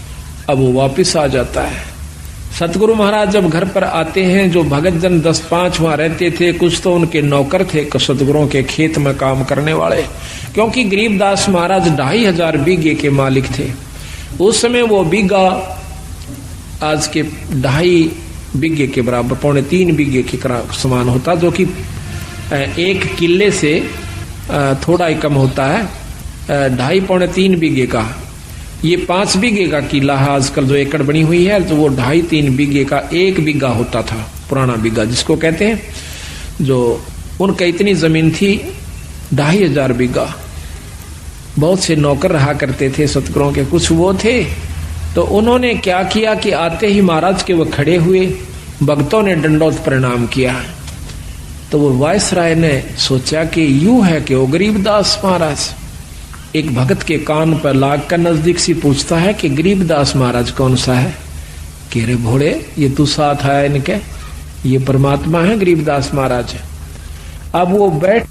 अब वो वापिस आ जाता है। सतगुरु महाराज जब घर पर आते हैं, जो भगत जन 10-5 वहां रहते थे, कुछ तो उनके नौकर थे सतगुरुओं के खेत में काम करने वाले, क्योंकि गरीबदास महाराज 2500 बीघे के मालिक थे। उस समय वो बीघा आज के 2.5 बीघे के बराबर, 3.25 बीघे के समान होता, जो कि 1 किले से थोड़ा ही कम होता है। 2.5-3 बीघे का, ये 5 बीघे का किला है आजकल जो एकड़ बनी हुई है, तो वो 2.5-3 बीघे का 1 बीघा होता था, पुराना बीघा जिसको कहते हैं। जो उनका इतनी जमीन थी 2500 बीघा। बहुत से नौकर रहा करते थे सतगुरुओं के, कुछ वो थे। तो उन्होंने क्या किया कि आते ही महाराज के वो खड़े हुए, भक्तों ने दंडोत प्रणाम किया। तो वो वायसराय ने सोचा कि यूं है कि वो गरीबदास महाराज एक भगत के कान पर लाग कर नजदीक से पूछता है कि गरीबदास महाराज कौन सा है। कह रे भोले, ये तू साथ आया इनके, ये परमात्मा है गरीबदास महाराज। अब वो बैठ